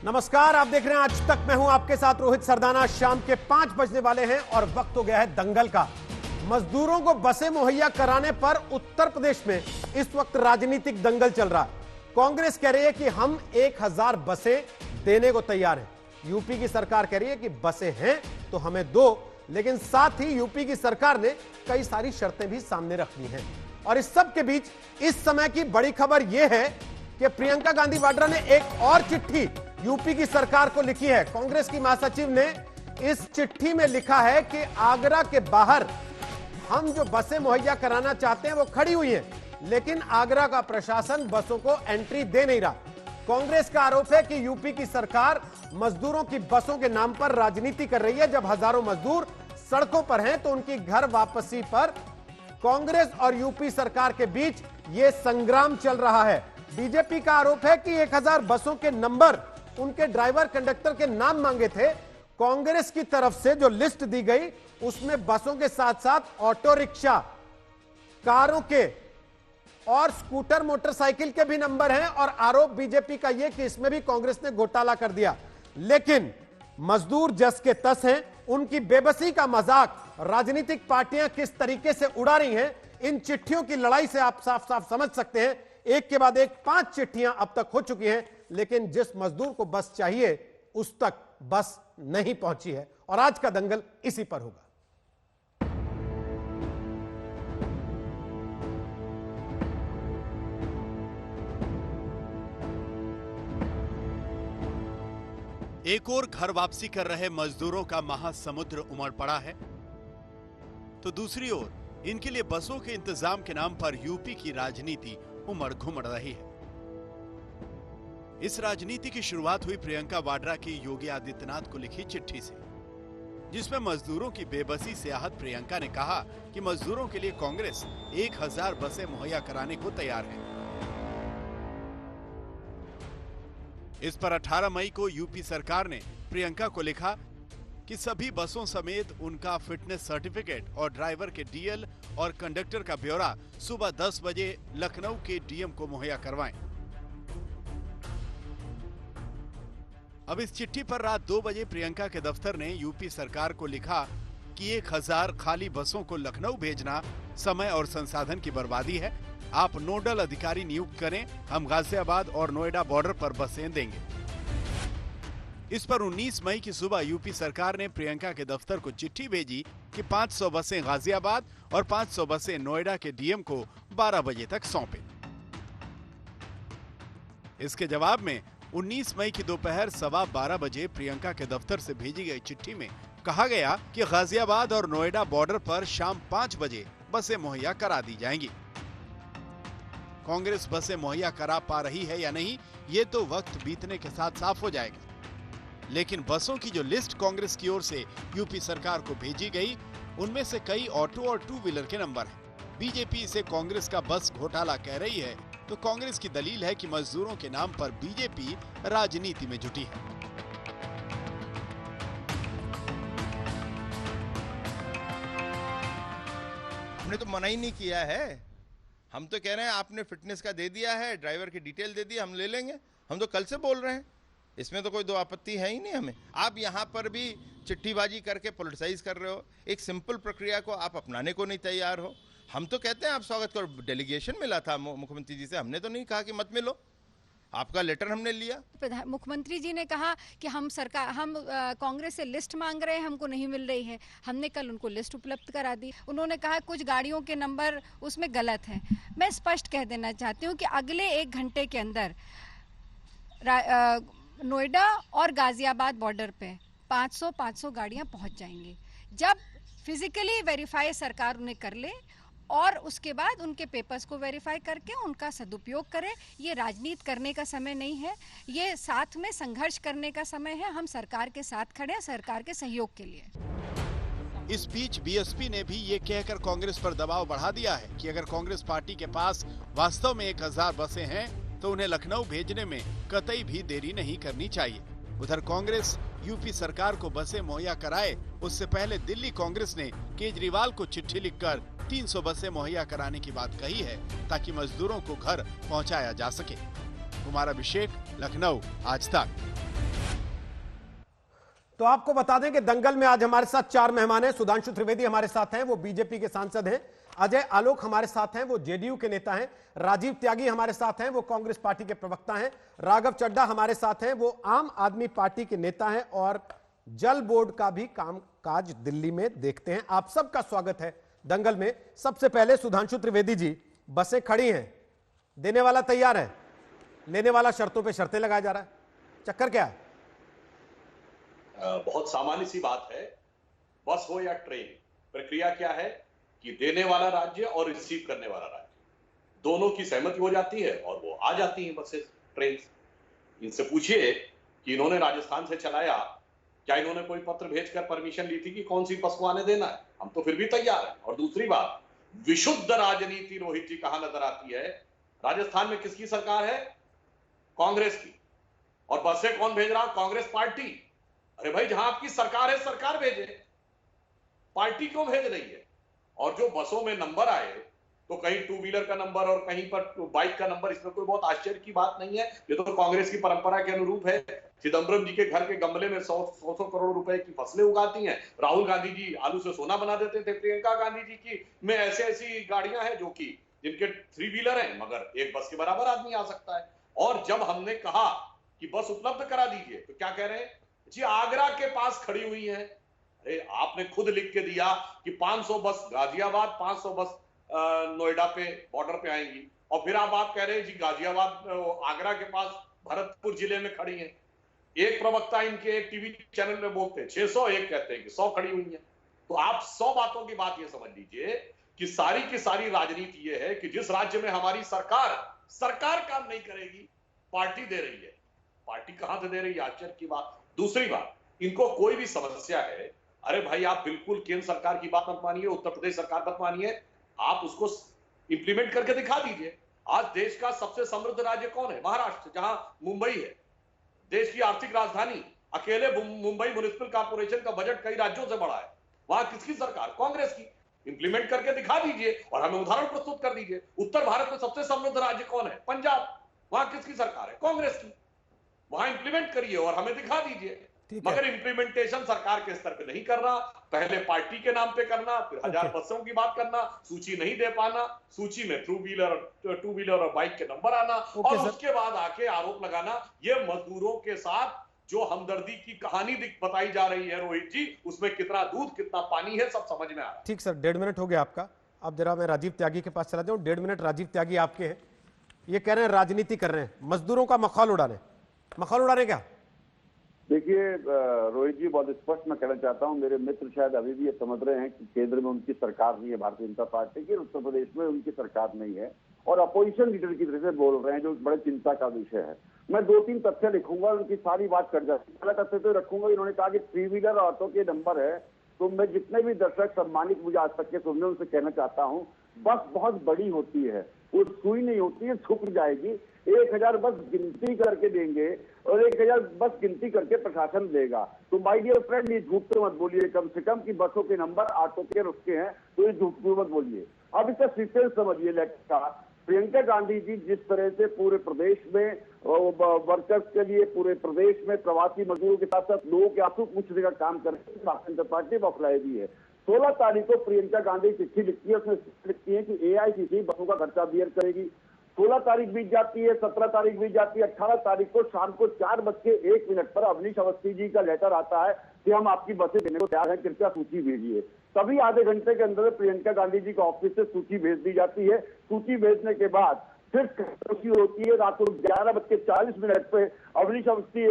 नमस्कार, आप देख रहे हैं आज तक। मैं हूं आपके साथ रोहित सरदाना। शाम के 5 बजने वाले हैं और वक्त हो गया है दंगल का। मजदूरों को बसें मुहैया कराने पर उत्तर प्रदेश में इस वक्त राजनीतिक दंगल चल रहा है। कांग्रेस कह रही है कि हम 1000 बसें देने को तैयार हैं। यूपी की सरकार कह रही है कि बसें हैं तो हमें दो, लेकिन साथ ही यूपी की सरकार ने कई सारी शर्तें भी सामने रख ली हैं। और इस सब के बीच इस समय की बड़ी खबर यह है कि प्रियंका गांधी वाड्रा ने एक और चिट्ठी यूपी की सरकार को लिखी है। कांग्रेस की महासचिव ने इस चिट्ठी में लिखा है कि आगरा के बाहर हम जो बसें मुहैया कराना चाहते हैं वो खड़ी हुई हैं, लेकिन आगरा का प्रशासन बसों को एंट्री दे नहीं रहा। कांग्रेस का आरोप है कि यूपी की सरकार मजदूरों की बसों के नाम पर राजनीति कर रही है। जब हजारों मजदूर सड़कों पर हैं तो उनकी घर वापसी पर कांग्रेस और यूपी सरकार के बीच यह संग्राम चल रहा है। बीजेपी का आरोप है कि 1000 बसों के नंबर उनके ड्राइवर कंडक्टर के नाम मांगे थे। कांग्रेस की तरफ से जो लिस्ट दी गई उसमें बसों के साथ साथ ऑटो रिक्शा, कारों के और स्कूटर मोटरसाइकिल के भी नंबर हैं। और आरोप बीजेपी का यह कि इसमें भी कांग्रेस ने घोटाला कर दिया। लेकिन मजदूर जस के तस हैं, उनकी बेबसी का मजाक राजनीतिक पार्टियां किस तरीके से उड़ा रही हैं, इन चिट्ठियों की लड़ाई से आप साफ साफ समझ सकते हैं। एक के बाद एक 5 चिट्ठियां अब तक हो चुकी हैं, लेकिन जिस मजदूर को बस चाहिए उस तक बस नहीं पहुंची है। और आज का दंगल इसी पर होगा। एक और घर वापसी कर रहे मजदूरों का महासमुद्र उमड़ पड़ा है, तो दूसरी ओर इनके लिए बसों के इंतजाम के नाम पर यूपी की राजनीति उमड़ घुमड़ रही है। इस राजनीति की शुरुआत हुई प्रियंका वाड्रा की योगी आदित्यनाथ को लिखी चिट्ठी से, जिसमें मजदूरों की बेबसी से आहत प्रियंका ने कहा कि मजदूरों के लिए कांग्रेस 1000 बसें मुहैया कराने को तैयार है। इस पर 18 मई को यूपी सरकार ने प्रियंका को लिखा कि सभी बसों समेत उनका फिटनेस सर्टिफिकेट और ड्राइवर के डीएल और कंडक्टर का ब्यौरा सुबह 10 बजे लखनऊ के डीएम को मुहैया करवाएं। अब इस चिट्ठी पर रात 2 बजे प्रियंका के दफ्तर ने यूपी सरकार को लिखा कि 1000 खाली बसों को लखनऊ भेजना समय और संसाधन की बर्बादी है। आप नोडल अधिकारी नियुक्त करें, हम गाजियाबाद और नोएडा बॉर्डर पर बसें देंगे। इस पर 19 मई की सुबह यूपी सरकार ने प्रियंका के दफ्तर को चिट्ठी भेजी कि 500 बसें गाजियाबाद और 500 बसें नोएडा के डीएम को 12 बजे तक सौंपे। इसके जवाब में 19 मई की दोपहर 12:15 बजे प्रियंका के दफ्तर से भेजी गई चिट्ठी में कहा गया कि गाजियाबाद और नोएडा बॉर्डर पर शाम 5 बजे बसें मुहैया करा दी जाएंगी। कांग्रेस बसें मुहैया करा पा रही है या नहीं, ये तो वक्त बीतने के साथ साफ हो जाएगा। लेकिन बसों की जो लिस्ट कांग्रेस की ओर से यूपी सरकार को भेजी गई, उनमें से कई ऑटो और 2 व्हीलर के नंबर हैं। बीजेपी इसे कांग्रेस का बस घोटाला कह रही है, तो कांग्रेस की दलील है कि मजदूरों के नाम पर बीजेपी राजनीति में जुटी है। हमने तो मना ही नहीं किया है। हम तो कह रहे हैं आपने फिटनेस का दे दिया है, ड्राइवर की डिटेल दे दी, हम ले लेंगे। हम तो कल से बोल रहे हैं, इसमें तो कोई दो आपत्ति है ही नहीं हमें। आप यहाँ पर भी चिट्ठीबाजी करके पॉलिटिसाइज कर रहे हो, एक सिंपल प्रक्रिया को आप अपनाने को नहीं तैयार हो। हम तो कहते हैं आप स्वागत करो। डेलीगेशन मिला था मुख्यमंत्री जी से, हमने तो नहीं कहा कि मत मिलो, आपका लेटर हमने लिया। मुख्यमंत्री जी ने कहा कि हम कांग्रेस से लिस्ट मांग रहे हैं, हमको नहीं मिल रही है। हमने कल उनको लिस्ट उपलब्ध करा दी। उन्होंने कहा कुछ गाड़ियों के नंबर उसमें गलत हैं। मैं स्पष्ट कह देना चाहती हूँ कि अगले 1 घंटे के अंदर नोएडा और गाजियाबाद बॉर्डर पे 500 गाड़ियां पहुंच जाएंगी। जब फिजिकली वेरीफाई सरकार उन्हें कर ले और उसके बाद उनके पेपर्स को वेरीफाई करके उनका सदुपयोग करें। ये राजनीति करने का समय नहीं है, ये साथ में संघर्ष करने का समय है। हम सरकार के साथ खड़े हैं, सरकार के सहयोग के लिए। इस बीच बीएसपी ने भी ये कहकर कांग्रेस पर दबाव बढ़ा दिया है कि अगर कांग्रेस पार्टी के पास वास्तव में 1000 बसें हैं तो उन्हें लखनऊ भेजने में कतई भी देरी नहीं करनी चाहिए। उधर कांग्रेस यूपी सरकार को बसें मुहैया कराए, उससे पहले दिल्ली कांग्रेस ने केजरीवाल को चिट्ठी लिखकर 300 बसें मुहैया कराने की बात कही है, ताकि मजदूरों को घर पहुंचाया जा सके। कुमार अभिषेक, लखनऊ, आज तक। तो आपको बता दें कि दंगल में आज हमारे साथ 4 मेहमान हैं। सुधांशु त्रिवेदी हमारे साथ हैं, वो बीजेपी के सांसद हैं। अजय आलोक हमारे साथ हैं, वो जेडीयू के नेता हैं। राजीव त्यागी हमारे साथ हैं, वो कांग्रेस पार्टी के प्रवक्ता हैं। राघव चड्ढा हमारे साथ हैं, वो आम आदमी पार्टी के नेता हैं और जल बोर्ड का भी कामकाज दिल्ली में देखते हैं। आप सबका स्वागत है दंगल में। सबसे पहले सुधांशु त्रिवेदी जी, बसें खड़ी हैं, देने वाला तैयार है, लेने वाला शर्तों पे शर्तें लगाया जा रहा है, चक्कर क्या है? बहुत सामान्य सी बात है। बस हो या ट्रेन, प्रक्रिया क्या है कि देने वाला राज्य और रिसीव करने वाला राज्य दोनों की सहमति हो जाती है और वो आ जाती हैं बसेस, ट्रेन। इनसे पूछिए कि इन्होंने राजस्थान से चलाया, क्या इन्होंने कोई पत्र भेजकर परमिशन ली थी कि कौन सी बस को आने देना है? हम तो फिर भी तैयार हैं। और दूसरी बात, विशुद्ध राजनीति रोहित जी कहां नजर आती है? राजस्थान में किसकी सरकार है? कांग्रेस की। और बसें कौन भेज रहा? कांग्रेस पार्टी। अरे भाई, जहां आपकी सरकार है, सरकार भेजे, पार्टी क्यों भेज रही है? और जो बसों में नंबर आए, तो कहीं 2 व्हीलर का नंबर और कहीं पर बाइक का नंबर, इसमें कोई बहुत आश्चर्य की बात नहीं है। ये तो कांग्रेस की परंपरा के अनुरूप है। चिदंबरम जी के घर के गमले में 100 करोड़ रुपए की फसलें उगाती हैं। राहुल गांधी जी आलू से सोना बना देते थे। प्रियंका गांधी जी की में ऐसी ऐसी गाड़ियां हैं जो कि जिनके 3 व्हीलर हैं, मगर एक बस के बराबर आदमी आ सकता है। और जब हमने कहा कि बस उपलब्ध करा दीजिए, तो क्या कह रहे हैं जी? आगरा के पास खड़ी हुई है। अरे, आपने खुद लिख के दिया कि 500 बस गाजियाबाद, 500 बस नोएडा पे बॉर्डर पे आएंगी, और फिर आप कह रहे हैं जी गाजियाबाद आगरा के पास भरतपुर जिले में खड़ी है। एक प्रवक्ता इनके एक टीवी चैनल में बोलते हैं 600, एक कहते हैं कि 100 खड़ी हुई है। तो आप 100 बातों की बात ये समझ लीजिए कि सारी की सारी राजनीति ये है कि जिस राज्य में हमारी सरकार काम नहीं करेगी, पार्टी दे रही है। पार्टी कहां से दे रही है? आश्चर्य की बात। दूसरी बात, इनको कोई भी समस्या है, अरे भाई आप बिल्कुल केंद्र सरकार की बात मत मानिए, उत्तर प्रदेश सरकार मत मानिए, आप उसको इंप्लीमेंट करके दिखा दीजिए। आज देश का सबसे समृद्ध राज्य कौन है? महाराष्ट्र, जहां मुंबई है, देश की आर्थिक राजधानी। अकेले मुंबई म्युनिसिपल कॉर्पोरेशन का बजट कई राज्यों से बड़ा है। वहां किसकी सरकार? कांग्रेस की। इंप्लीमेंट करके दिखा दीजिए और हमें उदाहरण प्रस्तुत कर दीजिए। उत्तर भारत में सबसे समृद्ध राज्य कौन है? पंजाब। वहां किसकी सरकार है? कांग्रेस की। वहां इंप्लीमेंट करिए और हमें दिखा दीजिए। मगर इंप्लीमेंटेशन सरकार के स्तर पे नहीं कर रहा। पहले पार्टी के नाम पे करना, फिर 1000 बसों की बात करना, सूची नहीं दे पाना, सूची में 2 व्हीलर और बाइक के नंबर आना, और उसके बाद आके आरोप लगाना। ये मजदूरों के साथ जो हमदर्दी की कहानी बताई जा रही है रोहित जी, उसमें कितना दूध कितना पानी है, सब समझ में आ रहा है। ठीक सर, 1.5 मिनट हो गया आपका। अब जरा मैं राजीव त्यागी के पास चला जाऊं। 1.5 मिनट राजीव त्यागी आपके हैं। ये कह रहे हैं राजनीति कर रहे हैं, मजदूरों का मखौल उड़ाने क्या? देखिए रोहित जी, बहुत स्पष्ट मैं कहना चाहता हूं, मेरे मित्र शायद अभी भी ये समझ रहे हैं कि केंद्र में उनकी सरकार नहीं है भारतीय जनता पार्टी की, उत्तर प्रदेश में उनकी सरकार नहीं है, और अपोजिशन लीडर की तरह से बोल रहे हैं, जो बड़े चिंता का विषय है। मैं 2-3 तथ्य लिखूंगा, उनकी सारी बात कर जाती। पहला तथ्य तो रखूंगा, इन्होंने कहा कि 3 व्हीलर ऑटो के नंबर है, तो मैं जितने भी दर्शक सम्मानित मुझे आज तक के सुनने, उनसे कहना चाहता हूँ, बस बहुत बड़ी होती है, वो सुई नहीं होती है, छुप जाएगी। 1000 बस गिनती करके देंगे और 1000 बस गिनती करके प्रशासन देगा। तो माय डियर फ्रेंड, ये झूठ तो मत बोलिए कम से कम कि बसों के नंबर ऑटो के रुके हैं, तो ये झूठ मत बोलिए। अब इसका सीक्वेंस समझिए लेटर का। प्रियंका गांधी जी जिस तरह से पूरे प्रदेश में वर्कर्स के लिए, पूरे प्रदेश में प्रवासी मजदूरों के साथ साथ लोगों के आंसू पूछने का काम कर रहे हैं, भारतीय जनता पार्टी बौखलाई भी है। 16 तारीख को प्रियंका गांधी चिट्ठी लिखती है, उसमें लिखती है कि AICC बसों का खर्चा बियर करेगी। 16 तारीख बीत जाती है, 17 तारीख बीत जाती है, 18 तारीख को शाम को 4:01 पर अवनीश अवस्थी जी का लेटर आता है कि हम आपकी बसें देने को तैयार हैं, कृपया सूची भेजिए। तभी आधे घंटे के अंदर प्रियंका गांधी जी के ऑफिस से सूची भेज दी जाती है। सूची भेजने के बाद फिर होती है, रात को 11:40 पे अवनीश अवस्थी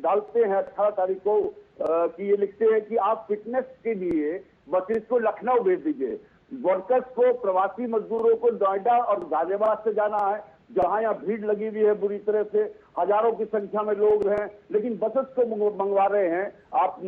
डालते हैं 18 तारीख को कि ये लिखते हैं कि आप फिटनेस के लिए बसेस को लखनऊ भेज दीजिए। वर्कर्स को, प्रवासी मजदूरों को नोएडा और गाजियाबाद से जाना है, जहां यहाँ भीड़ लगी हुई है बुरी तरह से, हजारों की संख्या में लोग हैं, लेकिन बसेस को मंगवा रहे हैं आप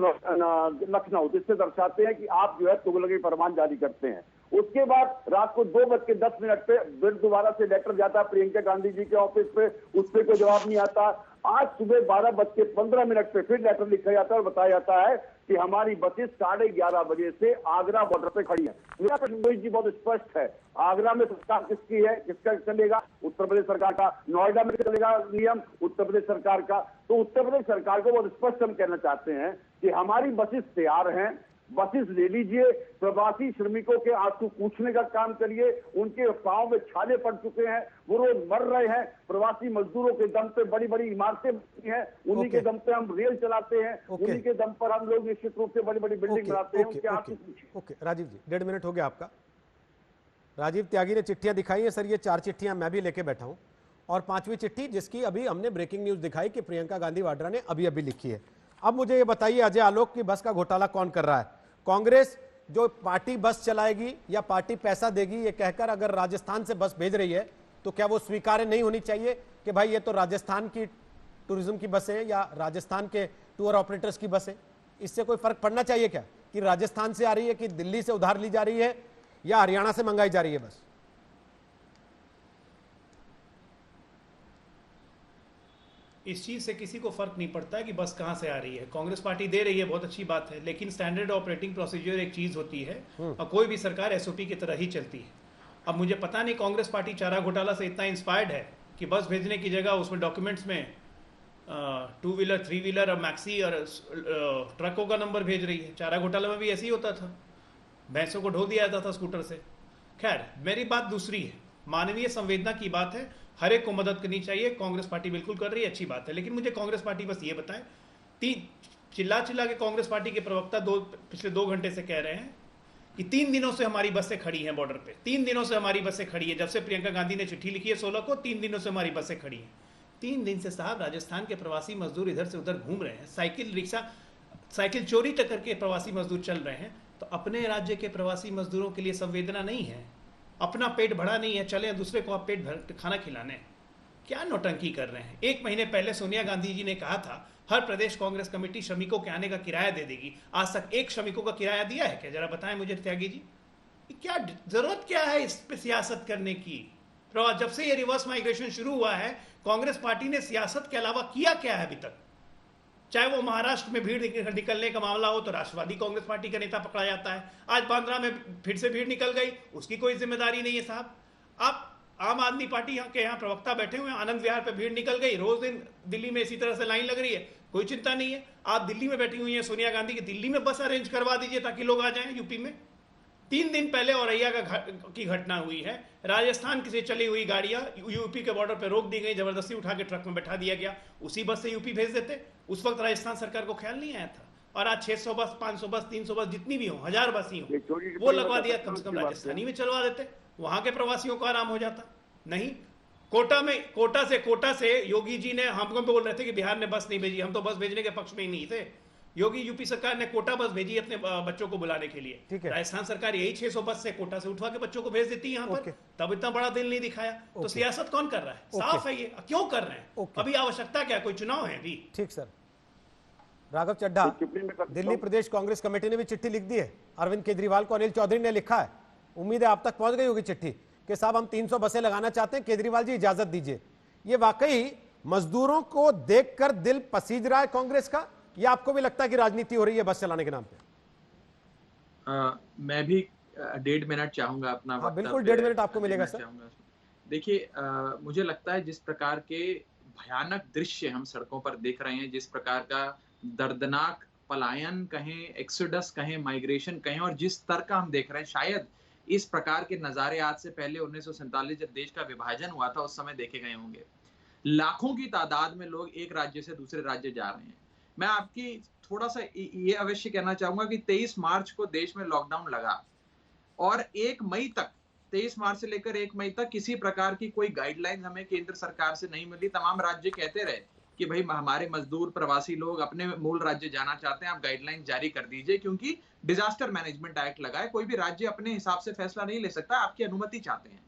लखनऊ, जिससे दर्शाते हैं कि आप जो है तुगलकी फरमान जारी करते हैं। उसके बाद रात को 2:10 पे फिर दोबारा से लेटर जाता है प्रियंका गांधी जी के ऑफिस पे, उस पर कोई जवाब नहीं आता। आज सुबह 12:15 पे फिर लेटर लिखा जाता है और बताया जाता है कि हमारी बसेस 11:30 बजे से आगरा बॉर्डर पे खड़ी है। मेरा प्रश्न रोहित जी बहुत स्पष्ट है, आगरा में सरकार किसकी है, किसका चलेगा? उत्तर प्रदेश सरकार का। नोएडा में चलेगा नियम उत्तर प्रदेश सरकार का। तो उत्तर प्रदेश सरकार को बहुत स्पष्ट हम कहना चाहते हैं कि हमारी बसेस तैयार हैं, बसेस ले लीजिए, प्रवासी श्रमिकों के आंसू पूछने का काम करिए, उनके पांव में छाले पड़ चुके हैं, वो रोज मर रहे हैं, प्रवासी मजदूरों के दम पे बड़ी बड़ी इमारतें बनती हैं, उन्हीं के दम पे हम रेल चलाते हैं, उन्हीं के दम पर हम लोग निश्चित रूप से बड़ी बड़ी बिल्डिंग बनाते हैं, उनके आंसू पूछिए। ओके राजीव जी, 1.5 मिनट हो गया आपका। राजीव त्यागी ने चिट्ठियां दिखाई है सर, ये 4 चिट्ठियां मैं भी लेके बैठा हूं, और 5वीं चिट्ठी जिसकी अभी हमने ब्रेकिंग न्यूज दिखाई कि प्रियंका गांधी वाड्रा ने अभी अभी लिखी है। अब मुझे ये बताइए अजय आलोक की बस का घोटाला कौन कर रहा है? कांग्रेस जो पार्टी बस चलाएगी या पार्टी पैसा देगी ये कहकर अगर राजस्थान से बस भेज रही है तो क्या वो स्वीकार्य नहीं होनी चाहिए कि भाई ये तो राजस्थान की टूरिज्म की बस है या राजस्थान के टूर ऑपरेटर्स की बस है? इससे कोई फर्क पड़ना चाहिए क्या कि राजस्थान से आ रही है कि दिल्ली से उधार ली जा रही है या हरियाणा से मंगाई जा रही है बस? इस चीज से किसी को फर्क नहीं पड़ता है कि बस कहां से आ रही है। कांग्रेस पार्टी दे रही है, बहुत अच्छी बात है, लेकिन स्टैंडर्ड ऑपरेटिंग प्रोसीजर एक चीज होती है और कोई भी सरकार एसओपी की तरह ही चलती है। अब मुझे पता नहीं कांग्रेस पार्टी चारा घोटाला से इतना इंस्पायर्ड है कि बस भेजने की जगह उसमें डॉक्यूमेंट्स में 2 व्हीलर 3 व्हीलर और मैक्सी और ट्रकों का नंबर भेज रही है। चारा घोटाला में भी ऐसे ही होता था, भैंसों को ढो दिया जाता था स्कूटर से। खैर मेरी बात दूसरी है, मानवीय संवेदना की बात है, हर एक को मदद करनी चाहिए, कांग्रेस पार्टी बिल्कुल कर रही है, अच्छी बात है। लेकिन मुझे कांग्रेस पार्टी बस ये बताए, चिल्ला के कांग्रेस पार्टी के प्रवक्ता पिछले 2 घंटे से कह रहे हैं कि 3 दिनों से हमारी बसें खड़ी हैं बॉर्डर पे, 3 दिनों से हमारी बसें खड़ी है। जब से प्रियंका गांधी ने चिट्ठी लिखी है 16 को, 3 दिनों से हमारी बसें खड़ी हैं। 3 दिन से साहब राजस्थान के प्रवासी मजदूर इधर से उधर घूम रहे हैं, साइकिल चोरी तक करके प्रवासी मजदूर चल रहे हैं। तो अपने राज्य के प्रवासी मजदूरों के लिए संवेदना नहीं है, अपना पेट भरा नहीं है, चले दूसरे को आप पेट भर खाना खिलाने? क्या नौटंकी कर रहे हैं? 1 महीने पहले सोनिया गांधी जी ने कहा था हर प्रदेश कांग्रेस कमेटी श्रमिकों के आने का किराया दे देगी। आज तक 1 श्रमिकों का किराया दिया है क्या? जरा बताएं मुझे त्यागी जी, क्या जरूरत क्या है इस पे सियासत करने की? जब से ये रिवर्स माइग्रेशन शुरू हुआ है कांग्रेस पार्टी ने सियासत के अलावा किया क्या है अभी तक? चाहे वो महाराष्ट्र में भीड़ निकलने का मामला हो तो राष्ट्रवादी कांग्रेस पार्टी का नेता पकड़ा जाता है, आज बांद्रा में फिर से भीड़ निकल गई, उसकी कोई जिम्मेदारी नहीं है साहब। आप आम आदमी पार्टी के यहाँ प्रवक्ता बैठे हुए हैं, आनंद विहार पे भीड़ निकल गई, रोज दिन दिल्ली में इसी तरह से लाइन लग रही है, कोई चिंता नहीं है। आप दिल्ली में बैठी हुई हैं सोनिया गांधी की, दिल्ली में बस अरेंज करवा दीजिए ताकि लोग आ जाएं यूपी में। 3 दिन पहले औरैया की घटना हुई है, राजस्थान से चली हुई गाड़ियां यूपी के बॉर्डर पर रोक दी गई, जबरदस्ती उठा के ट्रक में बैठा दिया गया, उसी बस से यूपी भेज देते। उस वक्त राजस्थान सरकार को ख्याल नहीं आया था। और आज 600 बस 500 बस 300 बस जितनी भी हो, 1000 बस ही हो, वो लगवा दिया, कम से कम राजस्थानी में चलवा देते, वहां के प्रवासियों को आराम हो जाता। नहीं, कोटा से योगी जी ने हमको बोल रहे थे कि बिहार ने बस नहीं भेजी, हम तो बस भेजने के पक्ष में ही नहीं थे। योगी यूपी सरकार ने कोटा बस भेजी अपने बच्चों को बुलाने के लिए, राजस्थान सरकार यही 600 बस से कोटा से उठवा के बच्चों को भेज देती है यहाँ पर, तब इतना बड़ा दिल नहीं दिखाया। तो सियासत कौन कर रहा है? साफ है ये, क्यों कर रहे हैं? अभी आवश्यकता क्या, कोई चुनाव है अभी? ठीक सर। राघव चड्ढा, दिल्ली प्रदेश कांग्रेस कमेटी ने भी चिट्ठी लिख दी है अरविंद केजरीवाल को, अनिल चौधरी ने लिखा है, उम्मीद है आप तक पहुंच गई होगी चिट्ठी कि साहब हम 300 बसें लगाना चाहते हैं, केजरीवाल जी इजाजत दीजिए। ये वाकई मजदूरों को देखकर दिल पसीज रहा है कांग्रेस का, या आपको भी लगता है कि राजनीति हो रही है बस चलाने के नाम पे? मैं भी 1.5 मिनट चाहूंगा अपना। हाँ, बिल्कुल 1.5 मिनट आपको मिलेगा सर। देखिए, मुझे लगता है जिस प्रकार के भयानक दृश्य हम सड़कों पर देख रहे हैं, जिस प्रकार का दर्दनाक पलायन कहें, एक्सोडस कहें, माइग्रेशन कहें, और जिस स्तर का हम देख रहे हैं, शायद इस प्रकार के नजारे आज से पहले 1947 जब देश का विभाजन हुआ था उस समय देखे गए होंगे। लाखों की तादाद में लोग एक राज्य से दूसरे राज्य जा रहे हैं। मैं आपकी थोड़ा सा ये अवश्य कहना चाहूंगा कि 23 मार्च को देश में लॉकडाउन लगा और 1 मई तक, 23 मार्च से लेकर 1 मई तक किसी प्रकार की कोई गाइडलाइन हमें केंद्र सरकार से नहीं मिली। तमाम राज्य कहते रहे कि भाई हमारे मजदूर प्रवासी लोग अपने मूल राज्य जाना चाहते हैं, आप गाइडलाइन जारी कर दीजिए, क्योंकि डिजास्टर मैनेजमेंट एक्ट लगा है, कोई भी राज्य अपने हिसाब से फैसला नहीं ले सकता, आपकी अनुमति चाहते हैं।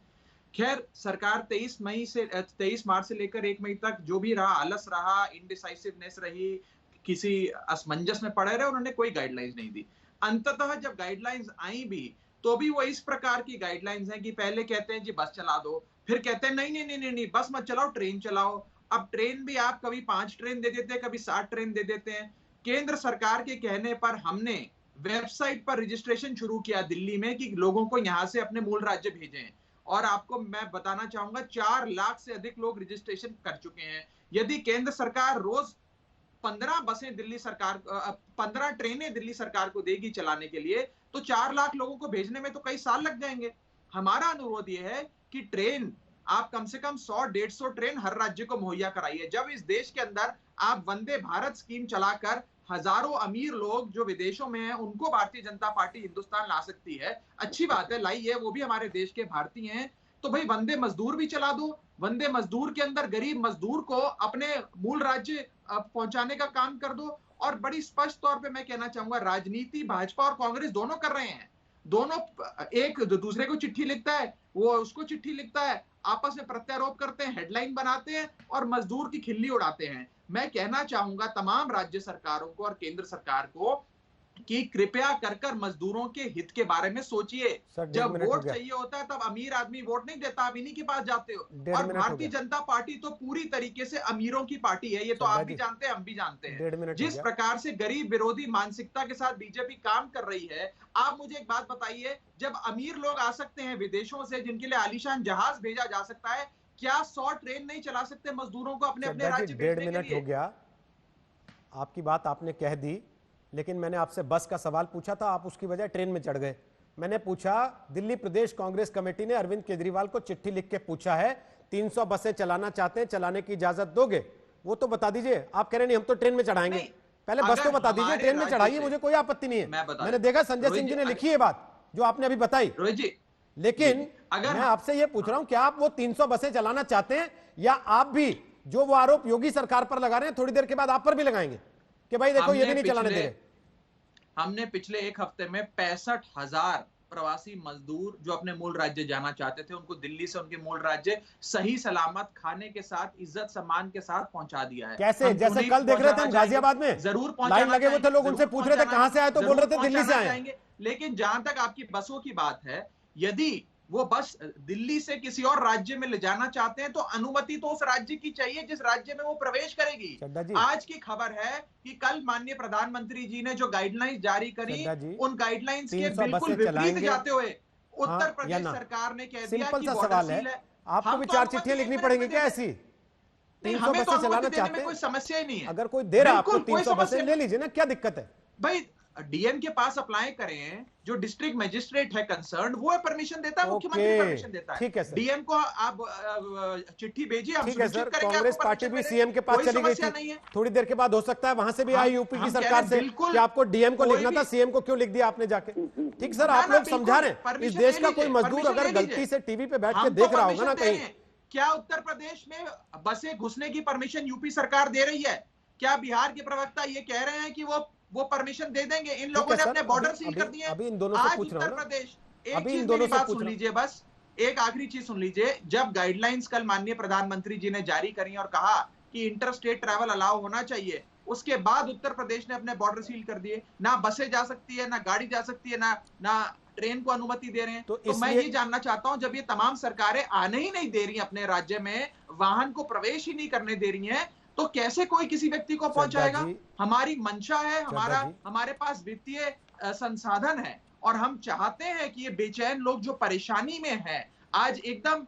खैर, सरकार 23 मार्च से लेकर 1 मई तक जो भी रहा, आलस रहा, इनडिसाइसिवनेस रही, किसी असमंजस में पड़े रहे, उन्होंने कोई गाइडलाइंस नहीं दी। अंततः जब गाइडलाइंस आई भी तो भी वो इस प्रकार की गाइडलाइंस हैं कि पहले कहते हैं जी बस चला दो, फिर कहते हैं नहीं बस मत चलाओ, ट्रेन चलाओ, अब ट्रेन भी आप कभी 5 ट्रेन दे देते हैं, कभी 7 ट्रेन दे देते हैं। केंद्र सरकार के कहने पर हमने वेबसाइट पर रजिस्ट्रेशन शुरू किया दिल्ली में कि लोगों को यहां से अपने मूल राज्य भेजें, और आपको मैं बताना चाहूंगा 4 लाख से अधिक लोग रजिस्ट्रेशन कर चुके हैं। यदि केंद्र सरकार रोज 15 बसें दिल्ली सरकार 15 ट्रेनें दिल्ली सरकार को देगी चलाने के लिए, तो 4 लाख लोगों को भेजने में तो कई साल लग जाएंगे। हमारा अनुरोध यह है कि ट्रेन आप कम से कम 100-150 ट्रेन हर राज्य को मुहैया कराइए। जब इस देश के अंदर आप वंदे भारत स्कीम चलाकर हजारों अमीर लोग जो विदेशों में हैं उनको भारतीय जनता पार्टी हिंदुस्तान ला सकती है, अच्छी बात है, लाई है, वो भी हमारे देश के भारतीय हैं, तो भाई वंदे मजदूर भी चला दो। वंदे मजदूर के अंदर गरीब मजदूर को अपने मूल राज्य पहुंचाने का काम कर दो। और बड़ी स्पष्ट तौर पे मैं कहना चाहूंगा, राजनीति भाजपा और कांग्रेस दोनों कर रहे हैं, दोनों एक दूसरे को चिट्ठी लिखता है, वो उसको चिट्ठी लिखता है, आपस में प्रत्यारोप करते हैं, हेडलाइन बनाते हैं और मजदूर की खिल्ली उड़ाते हैं। मैं कहना चाहूंगा तमाम राज्य सरकारों को और केंद्र सरकार को कि कृपया कर मजदूरों के हित के बारे में सोचिए। जब वोट चाहिए होता है तब अमीर आदमी वोट नहीं देता, आप इन्हीं के पास जाते हो। और भारतीय जनता पार्टी तो पूरी तरीके से अमीरों की पार्टी है, ये तो आप भी जानते हैं, हम भी जानते हैं। जिस प्रकार से गरीब विरोधी मानसिकता के साथ बीजेपी काम कर रही है, आप मुझे एक बात बताइए, जब अमीर लोग आ सकते हैं विदेशों से जिनके लिए आलीशान जहाज भेजा जा सकता है, क्या 100 ट्रेन नहीं चला सकते मजदूरों को अपने अपने राज्य भेजने के लिए? 1.5 मिनट हो गया, आपकी बात आपने कह दी, लेकिन मैंने आपसे बस का सवाल पूछा था, आप उसकी बजाय ट्रेन में चढ़ गए। मैंने पूछा, दिल्ली प्रदेश कांग्रेस कमेटी ने अरविंद केजरीवाल को चिट्ठी लिख के पूछा है 300 बसें चलाना चाहते हैं, चलाने की इजाजत दोगे? वो तो बता दीजिए। आप कह रहे नहीं हम तो ट्रेन में चढ़ाएंगे, पहले बस तो बता दीजिए, ट्रेन में चढ़ाइए, मुझे कोई आपत्ति नहीं है। मैंने देखा संजय सिंह जी ने लिखी है बात जो आपने अभी बताई, लेकिन मैं आपसे ये पूछ रहा हूं, क्या आप वो 300 बसें चलाना चाहते हैं, या आप भी जो वो आरोप योगी सरकार पर लगा रहे हैं थोड़ी देर के बाद आप पर भी लगाएंगे कि भाई देखो ये भी नहीं चलाने दे रहे? हमने पिछले एक हफ्ते में 65,000 प्रवासी मजदूर जो अपने मूल राज्य जाना चाहते थे, उनको दिल्ली से उनके मूल राज्य सही सलामत खाने के साथ, इज्जत सम्मान के साथ पहुंचा दिया है। कैसे? जैसे कल देख रहे थे गाजियाबाद में जरूर लाइन लगे हुए थे लोग, उनसे पूछ रहे थे कहां से आए, तो बोल रहे थे दिल्ली से आए। लेकिन जहां तक आपकी बसों की बात है, यदि वो बस दिल्ली से किसी और राज्य में ले जाना चाहते हैं तो अनुमति तो उस राज्य की चाहिए जिस राज्य में वो प्रवेश करेगी। आज की खबर है कि कल माननीय प्रधानमंत्री जी ने जो गाइडलाइंस जारी करी, उन गाइडलाइंस के बिल्कुल विपरीत जाते हुए उत्तर प्रदेश सरकार ने कह दिया कि बॉर्डर सील है। आपको भी 4 चिट्ठियां लिखनी पड़ेंगी क्या ऐसी? 300 बसें चलाना चाहते हैं, कोई समस्या ही नहीं है। अगर कोई दे रहा है आपको 300 बसें, ले लीजिए ना, क्या दिक्कत है भाई? डीएम के पास अप्लाई करें, जो डिस्ट्रिक्ट मजिस्ट्रेट है कंसर्न, वो परमिशन देता है, मुख्यमंत्री परमिशन देता है। ठीक है सर, डीएम को आप चिट्ठी भेजिए, हम सुनिश्चित करेंगे। कांग्रेस पार्टी भी सीएम के पास चली गई थी, थोड़ी देर के बाद हो सकता है वहां से भी आई यूपी की सरकार से कि आपको डीएम को लिखना था, सीएम को क्यों लिख दिया आपने जाके? ठीक सर, आप लोग समझा रहे हैं, इस देश का कोई मजदूर अगर गलती से टीवी पे बैठ के देख रहा होगा ना कहीं, क्या उत्तर प्रदेश में बसें घुसने की परमिशन यूपी सरकार दे रही है? क्या बिहार के प्रवक्ता ये कह रहे हैं कि वो परमिशन दे देंगे? इन लोगों ने अपने बॉर्डर सील कर दिए। अभी इन दोनों से पूछ रहा हूं उत्तर प्रदेश, एक चीज मेरी बात सुन लीजिए, बस एक आखिरी चीज सुन लीजिए। जब गाइडलाइंस कल माननीय प्रधानमंत्री जी ने जारी करी और कहा कि इंटर स्टेट ट्रैवल अलाउ होना चाहिए, उसके बाद उत्तर प्रदेश ने अपने बॉर्डर सील कर दिए। ना बसें जा सकती है, ना गाड़ी जा सकती है, ना ट्रेन को अनुमति दे रहे हैं। तो मैं ये जानना चाहता हूं, जब ये तमाम सरकारें आने ही नहीं दे रही अपने राज्य में, वाहन को प्रवेश ही नहीं करने दे रही हैं, तो कैसे कोई किसी व्यक्ति को पहुंचाएगा? हमारी मंशा है, हमारे पास वित्तीय संसाधन है, और हम चाहते हैं कि ये बेचैन लोग जो परेशानी में हैं, आज एकदम